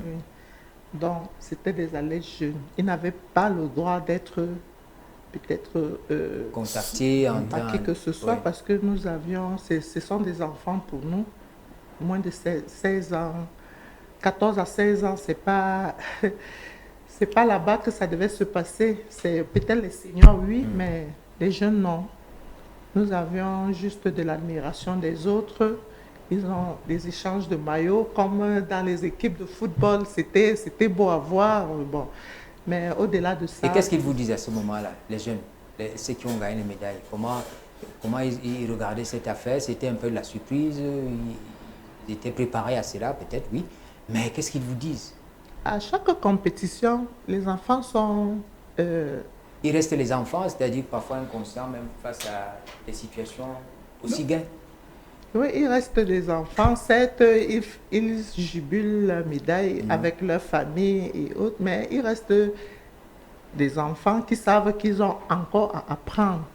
Donc, c'était des athlètes jeunes. Ils n'avaient pas le droit d'être peut-être contactés à qui que ce soit, parce que nous avions, ce sont des enfants pour nous, moins de 16 ans, 14 à 16 ans, c'est pas là-bas que ça devait se passer. C'est peut-être les seniors, oui, mais les jeunes, non. Nous avions juste de l'admiration des autres. Ils ont des échanges de maillots, comme dans les équipes de football, c'était beau à voir. Bon. Mais au-delà de ça... Et qu'est-ce qu'ils vous disaient à ce moment-là, les jeunes, ceux qui ont gagné les médailles? Comment ils regardaient cette affaire? C'était un peu de la surprise, ils étaient préparés à cela, peut-être, oui. Mais qu'est-ce qu'ils vous disent? À chaque compétition, les enfants sont... Il reste les enfants, c'est-à-dire parfois inconscients, même face à des situations aussi gaies. Oui, il reste des enfants. Certes, ils jubilent la médaille avec leur famille et autres, mais il reste des enfants qui savent qu'ils ont encore à apprendre.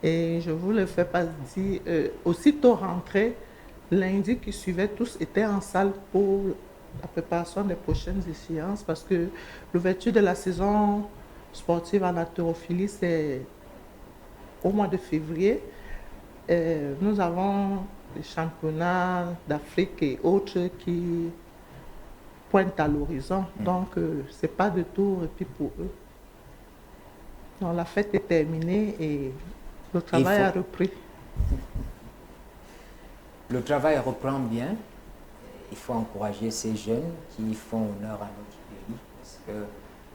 Et je vous le fais pas dire, aussitôt rentrés, lundi qui suivait, tous étaient en salle pour la préparation des prochaines échéances parce que l'ouverture de la saison sportive en haltérophilie, c'est au mois de février. Nous avons les championnats d'Afrique et autres qui pointent à l'horizon. Donc, ce n'est pas de tout répit pour eux. Donc, la fête est terminée et le travail a repris. Le travail reprend bien. Il faut encourager ces jeunes qui font honneur à notre pays. Parce que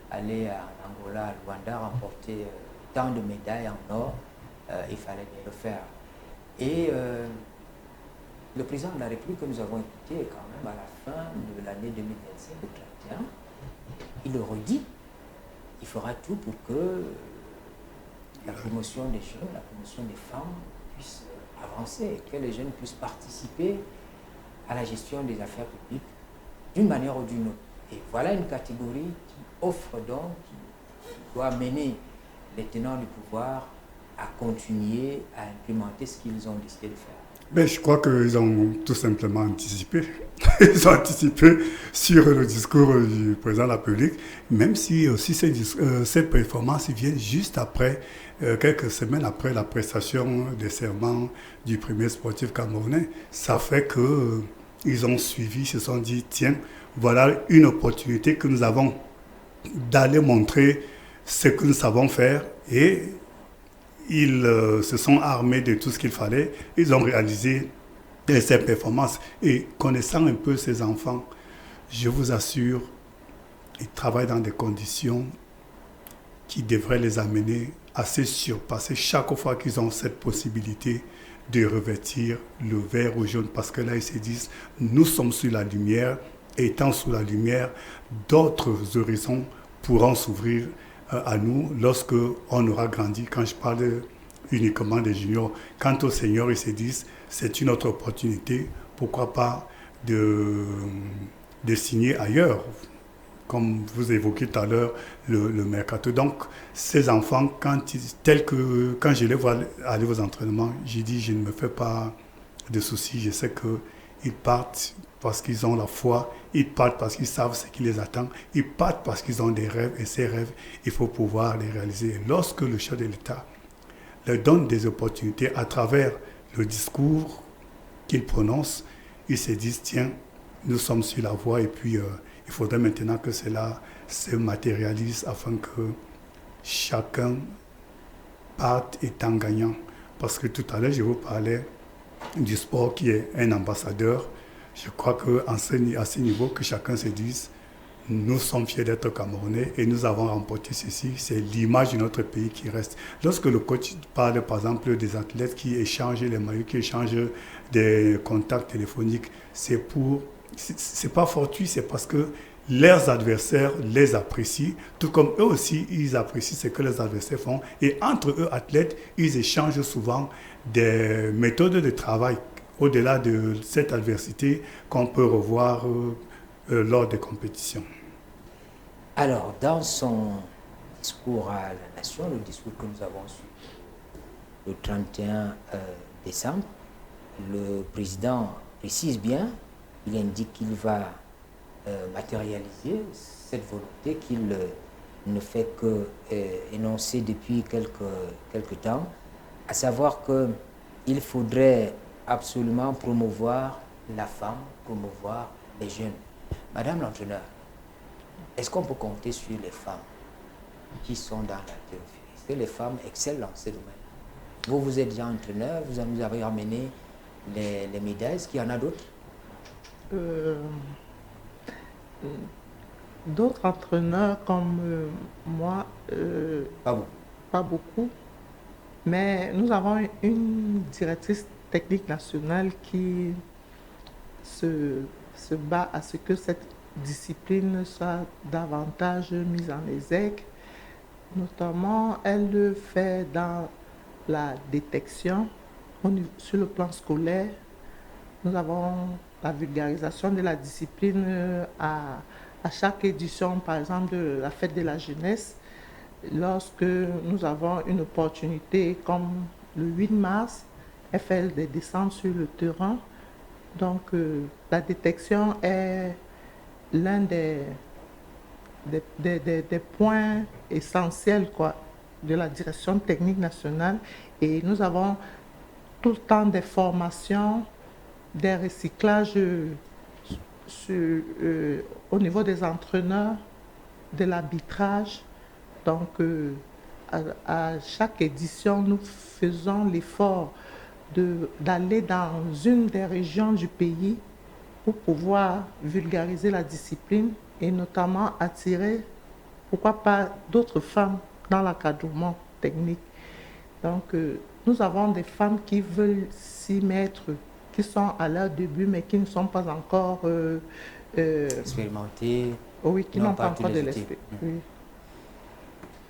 aller en Angola, à Luanda, remporter tant de médailles en or, il fallait bien le faire. Et le président de la République que nous avons écouté quand même à la fin de l'année 2025, le 31, il le redit. Il fera tout pour que la promotion des jeunes, la promotion des femmes puisse avancer, que les jeunes puissent participer à la gestion des affaires publiques d'une manière ou d'une autre. Et voilà une catégorie qui offre donc, qui doit mener les tenants du pouvoir à continuer à implémenter ce qu'ils ont décidé de faire. Mais je crois qu'ils ont tout simplement anticipé. Ils ont anticipé sur le discours du président de la République, même si aussi cette performance vient juste après, quelques semaines après la prestation des serments du premier sportif camerounais. Ça fait qu'ils ont suivi, se sont dit, tiens, voilà une opportunité que nous avons d'aller montrer ce que nous savons faire et ils se sont armés de tout ce qu'il fallait. Ils ont réalisé ces performances. Et connaissant un peu ces enfants, je vous assure, ils travaillent dans des conditions qui devraient les amener à se surpasser chaque fois qu'ils ont cette possibilité de revêtir le vert ou jaune. Parce que là, ils se disent, nous sommes sur la lumière, et étant sous la lumière, d'autres horizons pourront s'ouvrir à nous lorsque on aura grandi. Quand je parle uniquement des juniors, quant aux seniors, ils se disent c'est une autre opportunité, pourquoi pas de signer ailleurs, comme vous évoquiez tout à l'heure le mercato. Donc ces enfants, quand je les vois aller aux entraînements, j'ai dit je ne me fais pas de soucis, je sais qu'ils partent parce qu'ils ont la foi, ils partent parce qu'ils savent ce qui les attend, ils partent parce qu'ils ont des rêves, et ces rêves, il faut pouvoir les réaliser. Et lorsque le chef de l'État leur donne des opportunités à travers le discours qu'il prononce, ils se disent, tiens, nous sommes sur la voie, et puis il faudrait maintenant que cela se matérialise afin que chacun parte étant gagnant. Parce que tout à l'heure, je vous parlais du sport qui est un ambassadeur. Je crois qu'à ce niveau, que chacun se dise, nous sommes fiers d'être Camerounais et nous avons remporté ceci. C'est l'image de notre pays qui reste. Lorsque le coach parle, par exemple, des athlètes qui échangent les maillots, qui échangent des contacts téléphoniques, c'est pas fortuit, c'est parce que leurs adversaires les apprécient, tout comme eux aussi, ils apprécient ce que les adversaires font. Et entre eux, athlètes, ils échangent souvent des méthodes de travail au-delà de cette adversité qu'on peut revoir lors des compétitions. Alors, dans son discours à la nation, le discours que nous avons su le 31 décembre, le président précise bien, il indique qu'il va matérialiser cette volonté qu'il ne fait que énoncer depuis quelques temps, à savoir qu'il faudrait absolument promouvoir la femme, promouvoir les jeunes. Madame l'entraîneur, est-ce qu'on peut compter sur les femmes qui sont dans la théophilie? Est-ce que les femmes excellent dans ce domaine? Vous êtes déjà entraîneur, vous avez ramené les médailles, est-ce qu'il y en a d'autres? D'autres entraîneurs comme moi, pas beaucoup, mais nous avons une directrice technique nationale qui se bat à ce que cette discipline soit davantage mise en exergue. Notamment, elle le fait dans la détection sur le plan scolaire. Nous avons la vulgarisation de la discipline à chaque édition, par exemple, de la fête de la jeunesse. Lorsque nous avons une opportunité comme le 8 mars, elle fait des descentes sur le terrain. Donc, la détection est l'un des points essentiels de la direction technique nationale. Et nous avons tout le temps des formations, des recyclages au niveau des entraîneurs, de l'arbitrage. Donc, à chaque édition, nous faisons l'effort d'aller dans une des régions du pays pour pouvoir vulgariser la discipline et notamment attirer, pourquoi pas, d'autres femmes dans l'encadrement technique. Donc, nous avons des femmes qui veulent s'y mettre, qui sont à leur début, mais qui ne sont pas encore expérimentées. Oui, qui n'ont pas encore de l'expérience. Oui.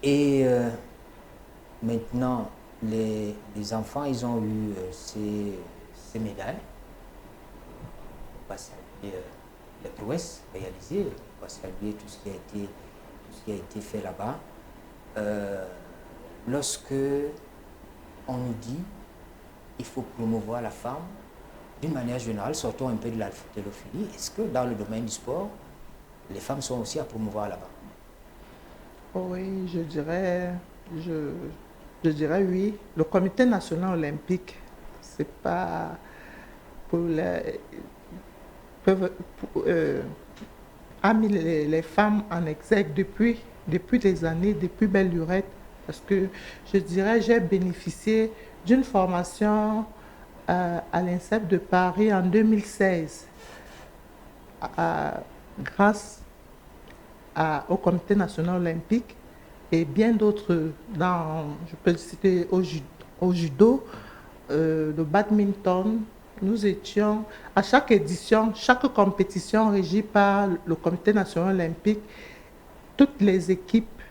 Et maintenant, les enfants, ils ont eu ces médailles. On va saluer les prouesses réalisées, on va saluer tout ce qui a été fait là-bas. Lorsque on nous dit qu'il faut promouvoir la femme, d'une manière générale, sortons un peu de l'haltérophilie, est-ce que dans le domaine du sport, les femmes sont aussi à promouvoir là-bas? Oui, je dirais oui. Le Comité national olympique, c'est pas a mis les femmes en exergue depuis des années, depuis belle lurette, parce que je dirais j'ai bénéficié d'une formation à l'INSEP de Paris en 2016 grâce au Comité national olympique et bien d'autres, je peux citer au judo, le badminton. Nous étions à chaque édition, chaque compétition régie par le Comité national olympique, toutes les équipes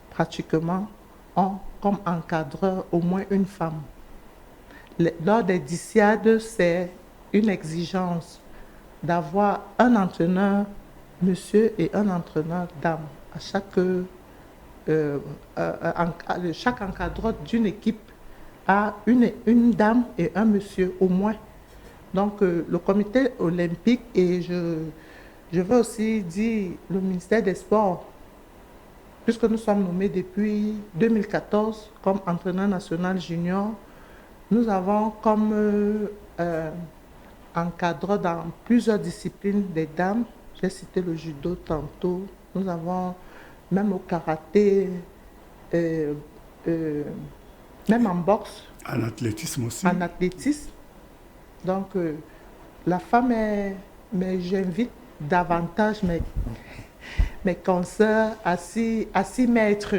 pratiquement ont comme encadreur au moins une femme. Lors des dixiades, c'est une exigence d'avoir un entraîneur monsieur et un entraîneur dame. À chaque encadreur d'une équipe a une dame et un monsieur au moins. Donc le comité olympique et je veux aussi dire le ministère des Sports, puisque nous sommes nommés depuis 2014 comme entraîneur national junior, nous avons comme encadreur dans plusieurs disciplines des dames. J'ai cité le judo tantôt. Nous avons même au karaté, même en boxe. En athlétisme aussi. En athlétisme. Donc, la femme est... Mais j'invite davantage mes consoeurs à s'y mettre.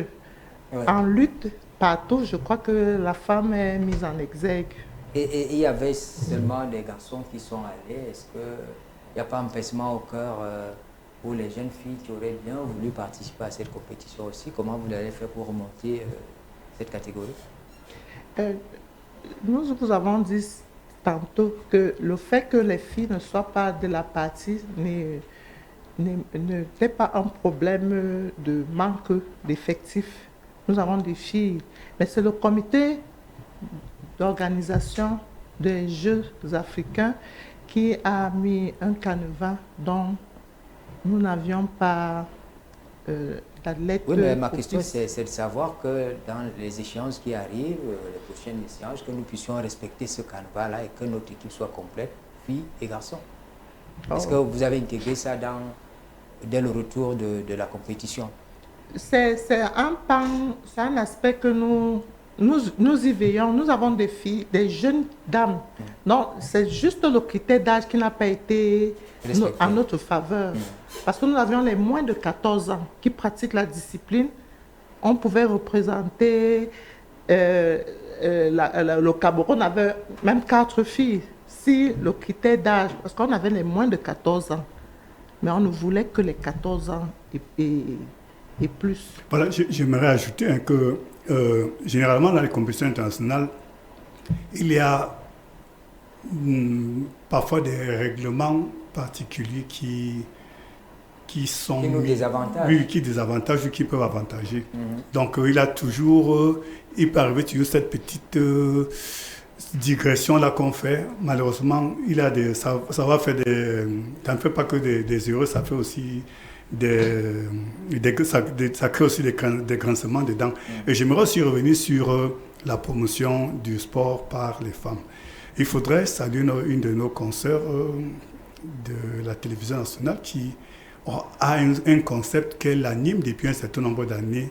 Ouais. En lutte, partout, je crois que la femme est mise en exergue. Et il y avait seulement des garçons qui sont allés. Est-ce qu'il n'y a pas un pincement au cœur pour les jeunes filles qui auraient bien voulu participer à cette compétition aussi? Comment vous allez faire pour remonter cette catégorie? Nous vous avons dit tantôt que le fait que les filles ne soient pas de la partie n'est pas un problème de manque d'effectifs. Nous avons des filles, mais c'est le comité d'organisation des Jeux africains qui a mis un canevas dont nous n'avions pas d'athlètes. Oui, mais ma question, c'est de savoir que dans les échéances qui arrivent, les prochaines échéances, que nous puissions respecter ce canevas-là et que notre équipe soit complète, filles et garçons. Est-ce que vous avez intégré ça dès le retour de la compétition? C'est un aspect que nous y veillons. Nous avons des filles, des jeunes dames. Non, c'est juste le critère d'âge qui n'a pas été en notre faveur. Parce que nous avions les moins de 14 ans qui pratiquent la discipline. On pouvait représenter le Cameroun avait même 4 filles. Si le critère d'âge, parce qu'on avait les moins de 14 ans. mais on ne voulait que les 14 ans et plus. Voilà, j'aimerais ajouter que généralement dans les compétitions internationales, il y a parfois des règlements particuliers qui sont... Qui nous désavantagent. Oui, qui désavantagent ou qui peuvent avantager. Donc il a toujours... il peut arriver toujours cette petite digression là qu'on fait. Malheureusement, ça va faire ça ne fait pas que des erreurs, ça fait aussi ça crée aussi des grincements dedans. Et j'aimerais aussi revenir sur la promotion du sport par les femmes. Il faudrait saluer une de nos consoeurs de la télévision nationale qui a un concept qu'elle anime depuis un certain nombre d'années,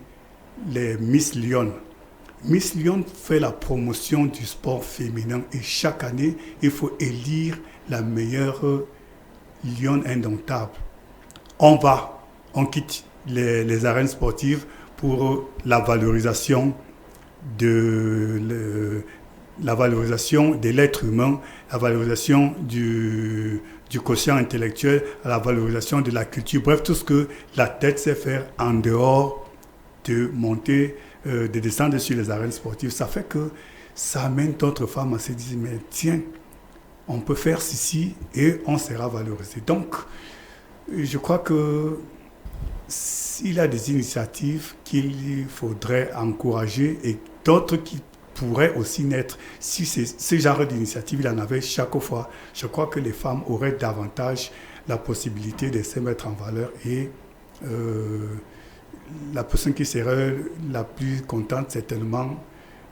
les Miss Lyon. Miss Lyon fait la promotion du sport féminin et chaque année, il faut élire la meilleure Lyon indomptable. On quitte les arènes sportives pour la valorisation de l'être humain, la valorisation du quotient intellectuel, la valorisation de la culture, bref, tout ce que la tête sait faire en dehors de monter, de descendre sur les arènes sportives. Ça fait que ça amène d'autres femmes à se dire, mais tiens, on peut faire ceci et on sera valorisé. Donc, je crois que s'il y a des initiatives qu'il faudrait encourager et d'autres qui pourraient aussi naître, si ce genre d'initiative il en avait chaque fois, je crois que les femmes auraient davantage la possibilité de se mettre en valeur et la personne qui serait la plus contente, c'est tellement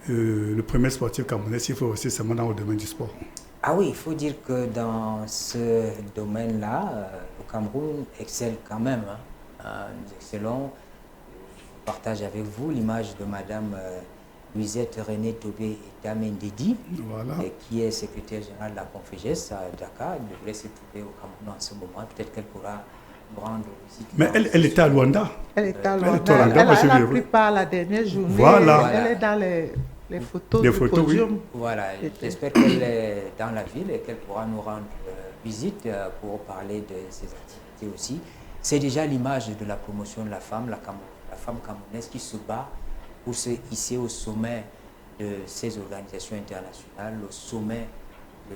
le premier sportif camerounais, il faut aussi seulement dans le domaine du sport. Ah oui, il faut dire que dans ce domaine-là, le Cameroun excelle quand même. Nous excellons. Je partage avec vous l'image de Madame Louisette René Tobé et Ndedi, Voilà. qui est secrétaire générale de la Conféges à Dakar. Elle devrait se trouver au Cameroun en ce moment. Peut-être qu'elle pourra nous rendre visite. Mais elle était à Luanda. Elle était à Luanda. Elle a pris part la dernière journée. Voilà. Elle est dans les photos du podium. Oui. Voilà, j'espère qu'elle est dans la ville et qu'elle pourra nous rendre visite pour parler de ses activités aussi. C'est déjà l'image de la promotion de la femme camerounaise qui se bat pour se hisser au sommet de ces organisations internationales, au sommet de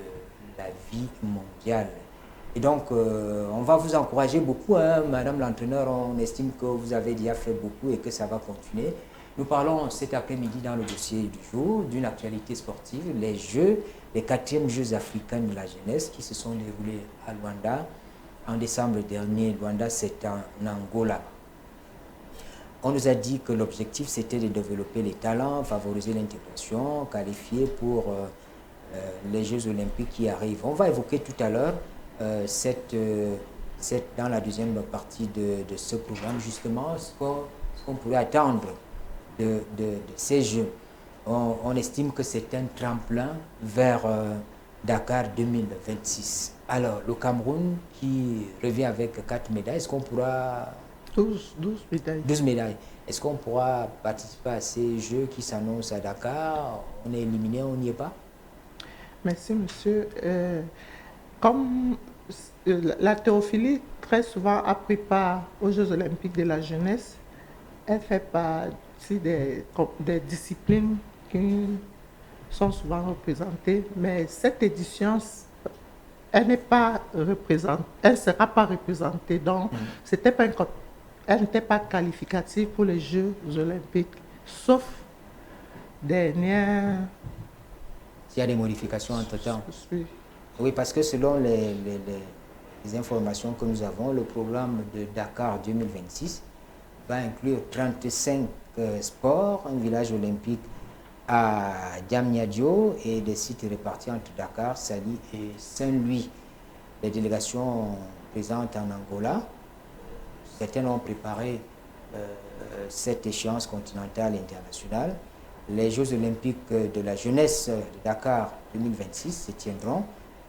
la vie mondiale. Et donc, on va vous encourager beaucoup, hein, Madame l'entraîneur, on estime que vous avez déjà fait beaucoup et que ça va continuer. Nous parlons cet après-midi dans le dossier du jour d'une actualité sportive, les 4e Jeux africains de la jeunesse qui se sont déroulés à Luanda en décembre dernier. Luanda, c'est en Angola. On nous a dit que l'objectif, c'était de développer les talents, favoriser l'intégration, qualifier pour les Jeux olympiques qui arrivent. On va évoquer tout à l'heure, dans la deuxième partie de ce programme, justement, ce qu'on pourrait attendre de ces Jeux. On estime que c'est un tremplin vers Dakar 2026. Alors, le Cameroun qui revient avec 4 médailles, est-ce qu'on pourra... 12 médailles. 12 médailles. Est-ce qu'on pourra participer à ces Jeux qui s'annoncent à Dakar? On est éliminé, on n'y est pas? Merci, monsieur. Comme l'haltérophilie, très souvent, a pris part aux Jeux olympiques de la jeunesse, elle fait partie des disciplines qui sont souvent représentées, mais cette édition, elle ne sera pas représentée. Donc, elle n'était pas qualificative pour les Jeux olympiques, sauf dernière... S'il y a des modifications entre-temps. Oui. Oui, parce que selon les informations que nous avons, le programme de Dakar 2026 va inclure 35 sports, un village olympique à Diamniadio et des sites répartis entre Dakar, Saly et Saint-Louis. Les délégations présentes en Angola, certaines ont préparé cette échéance continentale et internationale. Les Jeux olympiques de la jeunesse de Dakar 2026 se tiendront,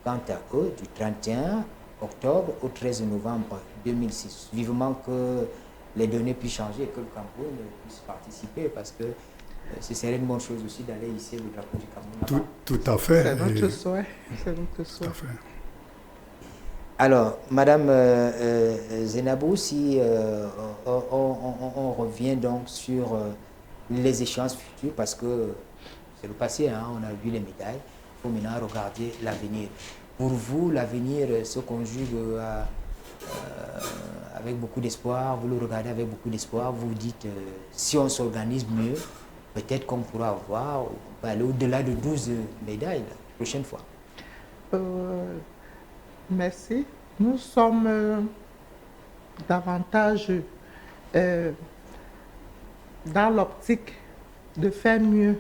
quant à eux, du 31 octobre au 13 novembre 2006. Vivement que les données puissent changer et que le Cameroun puisse participer, parce que ce serait une bonne chose aussi d'aller hisser le drapeau du Cameroun. Tout à fait. C'est notre souhait. C'est notre souhait. Tout à fait. Alors, Madame Zenabou, si on revient donc sur les échéances futures, parce que c'est le passé, hein, on a vu les médailles, il faut maintenant regarder l'avenir. Pour vous, l'avenir se conjugue avec beaucoup d'espoir, vous le regardez avec beaucoup d'espoir, vous vous dites, si on s'organise mieux, peut-être qu'on pourra avoir, on peut aller au-delà de 12 médailles la prochaine fois. Merci. Nous sommes davantage dans l'optique de faire mieux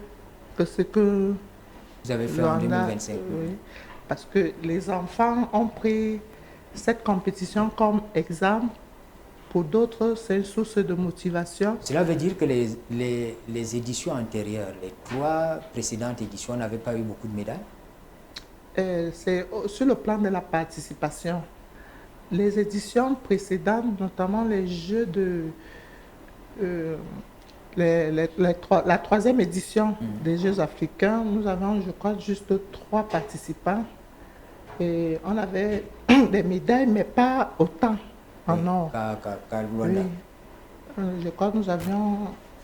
que ce que vous avez fait en 2025. Oui, parce que les enfants ont pris cette compétition comme exemple. Pour d'autres, c'est une source de motivation. Cela veut dire que les éditions antérieures, les 3 précédentes éditions, n'avaient pas eu beaucoup de médailles? C'est sur le plan de la participation. Les éditions précédentes, notamment les Jeux de... la 3e édition des Jeux africains, nous avons, je crois, juste 3 participants. Et on avait des médailles, mais pas autant en or. Qu'à Luanda. Oui. Je crois que nous avions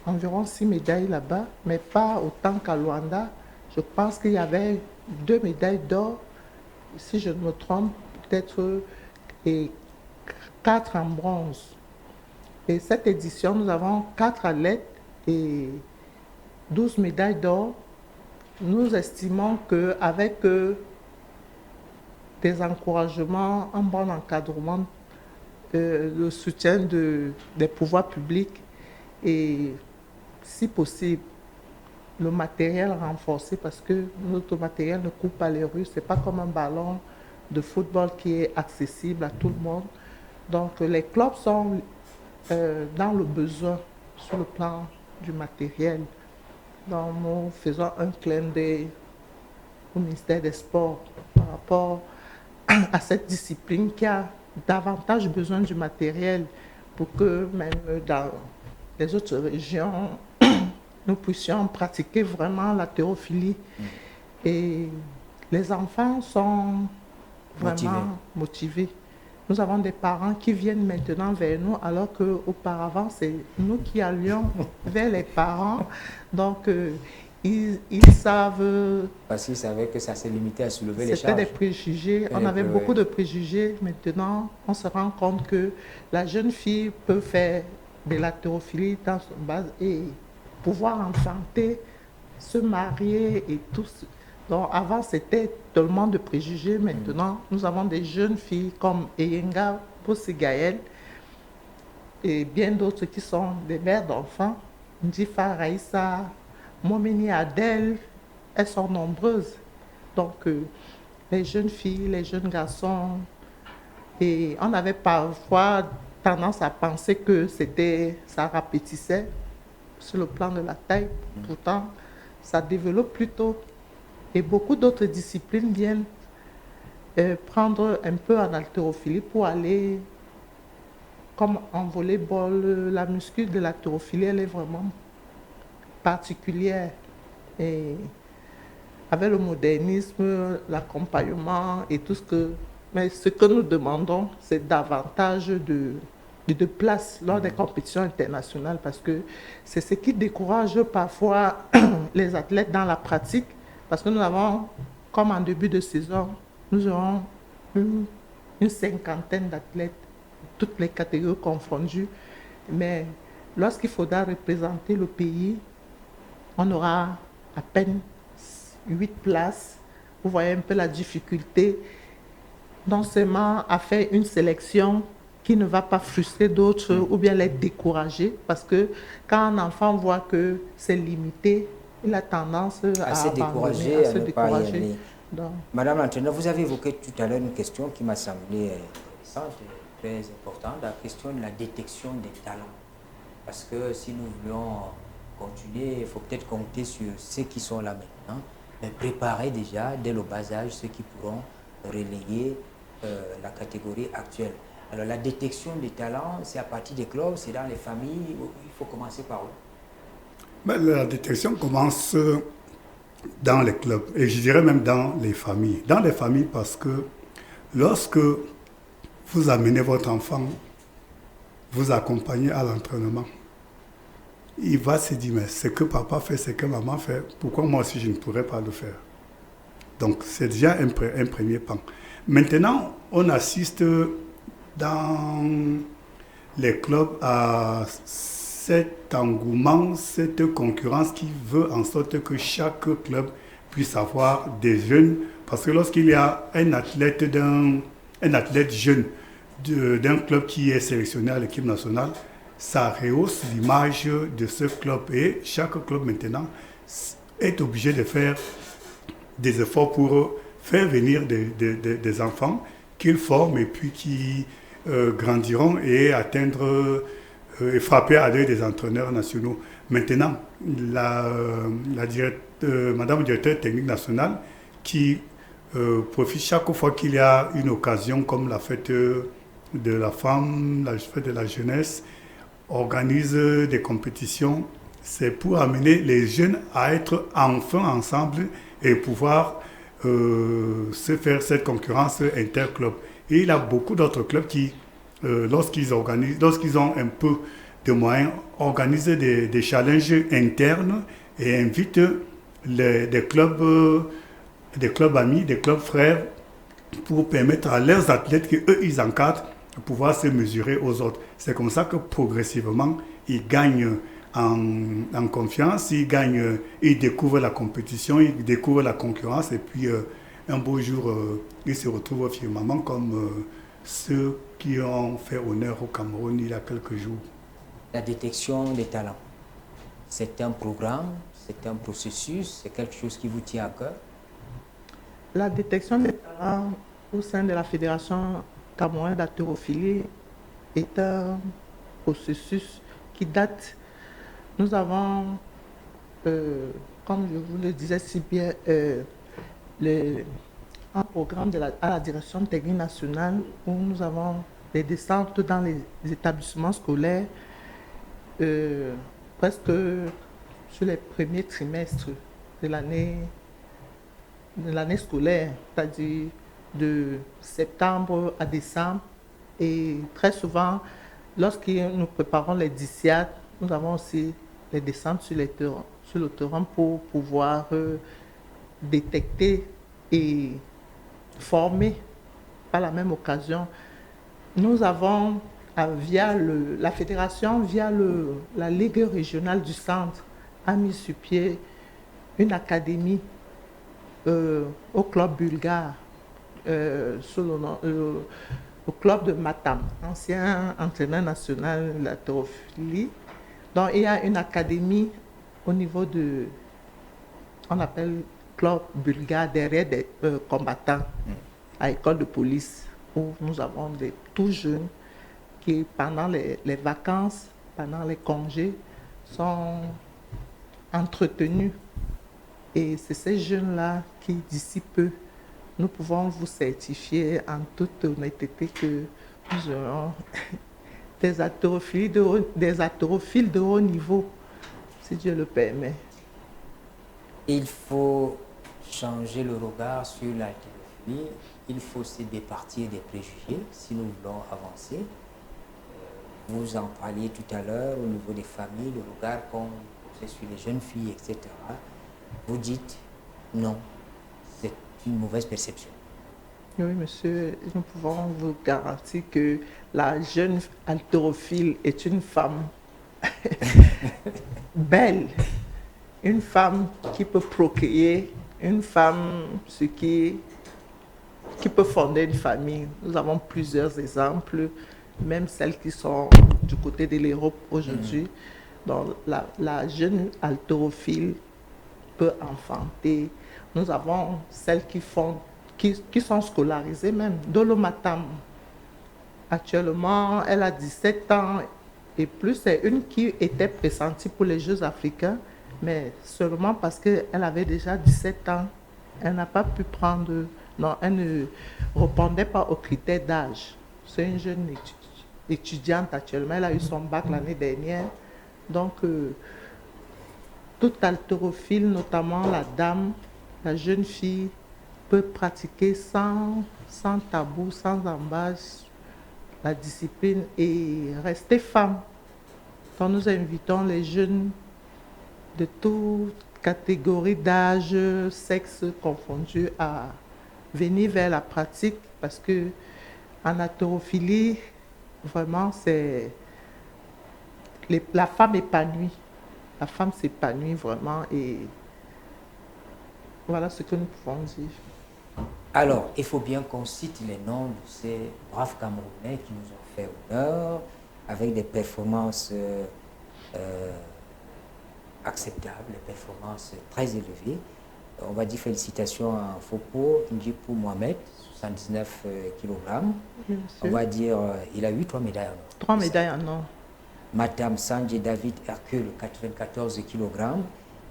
environ 6 médailles là-bas, mais pas autant qu'à Luanda. Je pense qu'il y avait 2 médailles d'or, si je ne me trompe, peut-être, et 4 en bronze. Et cette édition, nous avons 4 athlètes et 12 médailles d'or. Nous estimons qu'avec des encouragements, un bon encadrement, le soutien des pouvoirs publics et, si possible, le matériel renforcé, parce que notre matériel ne coupe pas les rues. Ce n'est pas comme un ballon de football qui est accessible à tout le monde. Donc les clubs sont dans le besoin sur le plan du matériel. Donc nous faisons un clin d'œil au ministère des Sports par rapport à cette discipline qui a davantage besoin du matériel pour que même dans les autres régions, nous puissions pratiquer vraiment l'haltérophilie. Et les enfants sont vraiment motivés. Nous avons des parents qui viennent maintenant vers nous, alors qu'auparavant, c'est nous qui allions vers les parents. Donc, ils savent... Parce qu'ils savaient que ça s'est limité à soulever les charges. C'était des préjugés. On avait beaucoup de préjugés. Maintenant, on se rend compte que la jeune fille peut faire de l'haltérophilie dans son base et pouvoir enfanter, se marier et tout. Donc avant, c'était tellement de préjugés. Maintenant, nous avons des jeunes filles comme Eyenga Bossigaël et bien d'autres qui sont des mères d'enfants. Ndifa Raïssa, Momeni Adèle, elles sont nombreuses. Donc, les jeunes filles, les jeunes garçons, et on avait parfois tendance à penser que ça rapétissait sur le plan de la taille. Pourtant, ça développe plutôt. Et beaucoup d'autres disciplines viennent prendre un peu en haltérophilie pour aller, comme en volleyball, la muscu de l'haltérophilie, elle est vraiment particulière. Et avec le modernisme, l'accompagnement et tout mais ce que nous demandons, c'est davantage de place lors des compétitions internationales, parce que c'est ce qui décourage parfois les athlètes dans la pratique, parce que nous avons, comme en début de saison, nous aurons une 50aine d'athlètes, toutes les catégories confondues, mais lorsqu'il faudra représenter le pays, on aura à peine 8 places. Vous voyez un peu la difficulté, non seulement à faire une sélection qui ne va pas frustrer d'autres ou bien les décourager, parce que quand un enfant voit que c'est limité, il a tendance à se décourager. Donc, Madame l'entraîneur, vous avez évoqué tout à l'heure une question qui m'a semblé intéressante et très importante, la question de la détection des talents. Parce que si nous voulons continuer, il faut peut-être compter sur ceux qui sont là maintenant, mais préparer déjà dès le bas âge ceux qui pourront relayer la catégorie actuelle. Alors la détection des talents, c'est à partir des clubs, c'est dans les familles, il faut commencer par où? Mais la détection commence dans les clubs et je dirais même dans les familles. Dans les familles parce que lorsque vous amenez votre enfant, vous accompagnez à l'entraînement, il va se dire, mais ce que papa fait, ce que maman fait, pourquoi moi aussi je ne pourrais pas le faire? Donc c'est déjà un premier pan. Maintenant, on assiste dans les clubs à cet engouement, cette concurrence qui veut en sorte que chaque club puisse avoir des jeunes. Parce que lorsqu'il y a un athlète jeune d'un club qui est sélectionné à l'équipe nationale, ça rehausse l'image de ce club. Et chaque club maintenant est obligé de faire des efforts pour faire venir des enfants qu'ils forment et puis qui grandiront et atteindre et frapper à l'œil des entraîneurs nationaux. Maintenant, Madame directeur technique nationale qui profite chaque fois qu'il y a une occasion comme la fête de la femme, la fête de la jeunesse, organise des compétitions. C'est pour amener les jeunes à être enfin ensemble et pouvoir se faire cette concurrence interclub. Et il y a beaucoup d'autres clubs qui, lorsqu'ils ont un peu de moyens, organisent des challenges internes et invitent des clubs amis, des clubs frères, pour permettre à leurs athlètes qu'eux, ils encadrent, de pouvoir se mesurer aux autres. C'est comme ça que progressivement, ils gagnent en confiance, ils découvrent la compétition, ils découvrent la concurrence et puis un beau jour, ils se retrouvent au firmament comme ceux qui ont fait honneur au Cameroun il y a quelques jours. La détection des talents, c'est un programme, c'est un processus, c'est quelque chose qui vous tient à cœur? La détection des talents au sein de la Fédération camerounaise d'haltérophilie est un processus qui date. Nous avons, comme je vous le disais si bien, un programme à la direction technique nationale où nous avons des descentes dans les établissements scolaires presque sur les premiers trimestres de l'année scolaire, c'est-à-dire de septembre à décembre. Et très souvent, lorsque nous préparons les DICIAD, nous avons aussi les descentes sur le terrain pour pouvoir détecter et former par la même occasion. Nous avons, via la fédération, via la Ligue régionale du centre, a mis sur pied une académie au club bulgare, sous le nom, au club de Matam, ancien entraîneur national de l'haltérophilie. Donc il y a une académie au niveau on appelle club bulgare derrière des combattants à l'école de police, où nous avons des tout jeunes qui, pendant les vacances, pendant les congés, sont entretenus. Et c'est ces jeunes-là qui, d'ici peu, nous pouvons vous certifier en toute honnêteté que nous aurons des haltérophiles de haut niveau, si Dieu le permet. Il faut changer le regard sur l'haltérophilie, il faut se départir des préjugés si nous voulons avancer. Vous en parliez tout à l'heure au niveau des familles, le regard qu'on posait sur les jeunes filles, etc. Vous dites non, c'est une mauvaise perception. Oui, monsieur, nous pouvons vous garantir que la jeune haltérophile est une femme belle, une femme qui peut procréer, une femme qui peut fonder une famille. Nous avons plusieurs exemples, même celles qui sont du côté de l'Europe aujourd'hui. Donc, la jeune haltérophile peut enfanter. Nous avons celles qui sont scolarisées même. Dolo Matam, actuellement, elle a 17 ans et plus. C'est une qui était pressentie pour les Jeux africains, mais seulement parce qu'elle avait déjà 17 ans. Elle n'a pas pu prendre... Non, elle ne répondait pas aux critères d'âge. C'est une jeune étudiante actuellement. Elle a eu son bac l'année dernière. Donc, toute haltérophile, notamment la dame, la jeune fille, peut pratiquer sans tabou, sans embâche, la discipline et rester femme. Donc nous invitons les jeunes de toute catégorie d'âge, sexe confondu à venir vers la pratique parce que en haltérophilie, vraiment c'est la femme épanouie. La femme s'épanouit vraiment et voilà ce que nous pouvons dire. Alors, il faut bien qu'on cite les noms de ces braves Camerounais qui nous ont fait honneur avec des performances acceptables, des performances très élevées. On va dire félicitations à Foko Ndjipou Mohamed, 79 kg. On va dire, il a eu 3 médailles en or. 3 médailles en or. Madame Sanjay David Hercule, 94 kg.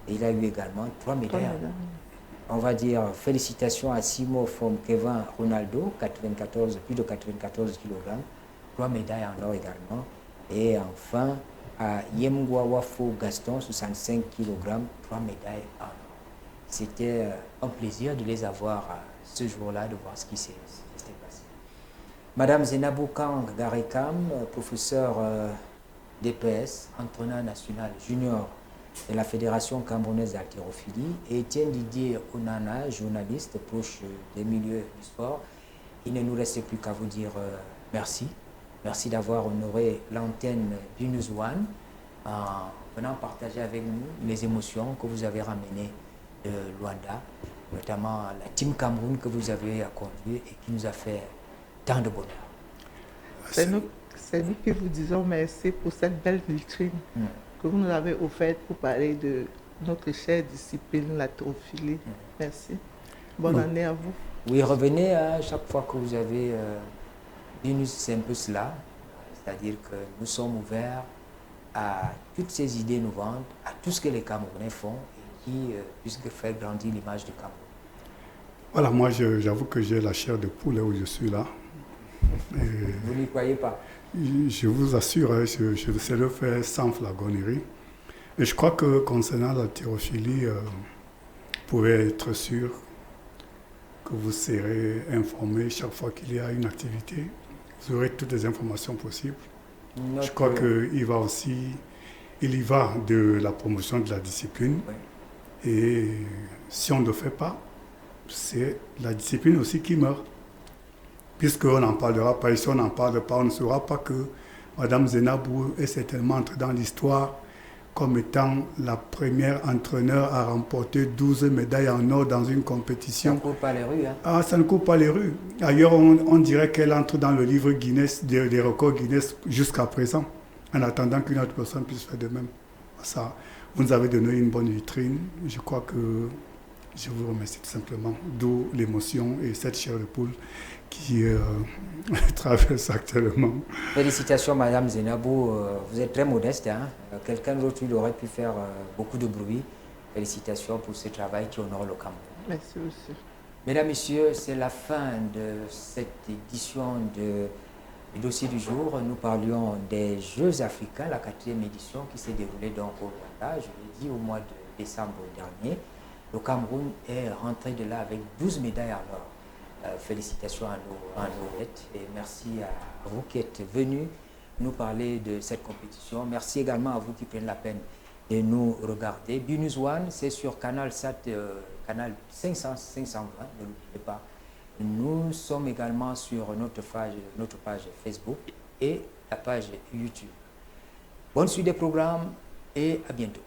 Il a eu également 3 médailles en or. On va dire félicitations à Simo Fom Kevin Ronaldo, 94, plus de 94 kg, 3 médailles en or également. Et enfin, à Yemgwa Wafo Gaston, 65 kg, 3 médailles en or. C'était un plaisir de les avoir ce jour-là, de voir ce qui s'est passé. Madame Zenabou Kang Garekam, professeure DPS, entraîneur national junior de la Fédération camerounaise d'haltérophilie, et Étienne Didier Onana, journaliste proche des milieux du sport. Il ne nous reste plus qu'à vous dire merci. Merci d'avoir honoré l'antenne d'News One en venant partager avec nous les émotions que vous avez ramenées de Luanda, notamment la Team Cameroun que vous avez conduit et qui nous a fait tant de bonheur. C'est nous qui vous disons merci pour cette belle vitrine que vous nous avez offerte pour parler de notre chère discipline, l'haltérophilie. Merci. Bonne année à vous. Oui, revenez à chaque fois que vous avez dit, c'est un peu cela, c'est-à-dire que nous sommes ouverts à toutes ces idées innovantes, à tout ce que les Camerounais font et qui puissent faire grandir l'image du Cameroun. Voilà, moi j'avoue que j'ai la chair de poule où je suis là. Vous n'y croyez pas? Je vous assure, je sais le faire sans flagornerie. Et je crois que concernant l'haltérophilie, vous pouvez être sûr que vous serez informé chaque fois qu'il y a une activité. Vous aurez toutes les informations possibles. Je crois qu'il y va de la promotion de la discipline. Oui. Et si on ne le fait pas, c'est la discipline aussi qui meurt. Puisqu'on n'en parlera pas, et si on n'en parle pas, on ne saura pas que Mme Zenabou est certainement entrée dans l'histoire comme étant la première entraîneur à remporter 12 médailles en or dans une compétition. Ça ne court pas les rues, hein? Ah, ça ne court pas les rues. Ailleurs, on dirait qu'elle entre dans le livre Guinness, des records Guinness jusqu'à présent, en attendant qu'une autre personne puisse faire de même. Ça, vous nous avez donné une bonne vitrine. Je crois que je vous remercie tout simplement, d'où l'émotion et cette chair de poule qui traverse actuellement. Félicitations Madame Zenabou, vous êtes très modeste, hein? Quelqu'un d'autre il aurait pu faire beaucoup de bruit. Félicitations pour ce travail qui honore le Cameroun. Merci aussi. Mesdames, Messieurs, c'est la fin de cette édition du dossier du jour. Nous parlions des Jeux africains, la 4e édition qui s'est déroulée donc au Rwanda, je l'ai dit, au mois de décembre dernier. Le Cameroun est rentré de là avec 12 médailles en or. Félicitations à nos têtes et merci à vous qui êtes venus nous parler de cette compétition. Merci également à vous qui prennent la peine de nous regarder. BNews One, c'est sur Canal Sat, canal 520, ne l'oubliez pas. Nous sommes également sur notre page Facebook et la page YouTube. Bonne suite des programmes et à bientôt.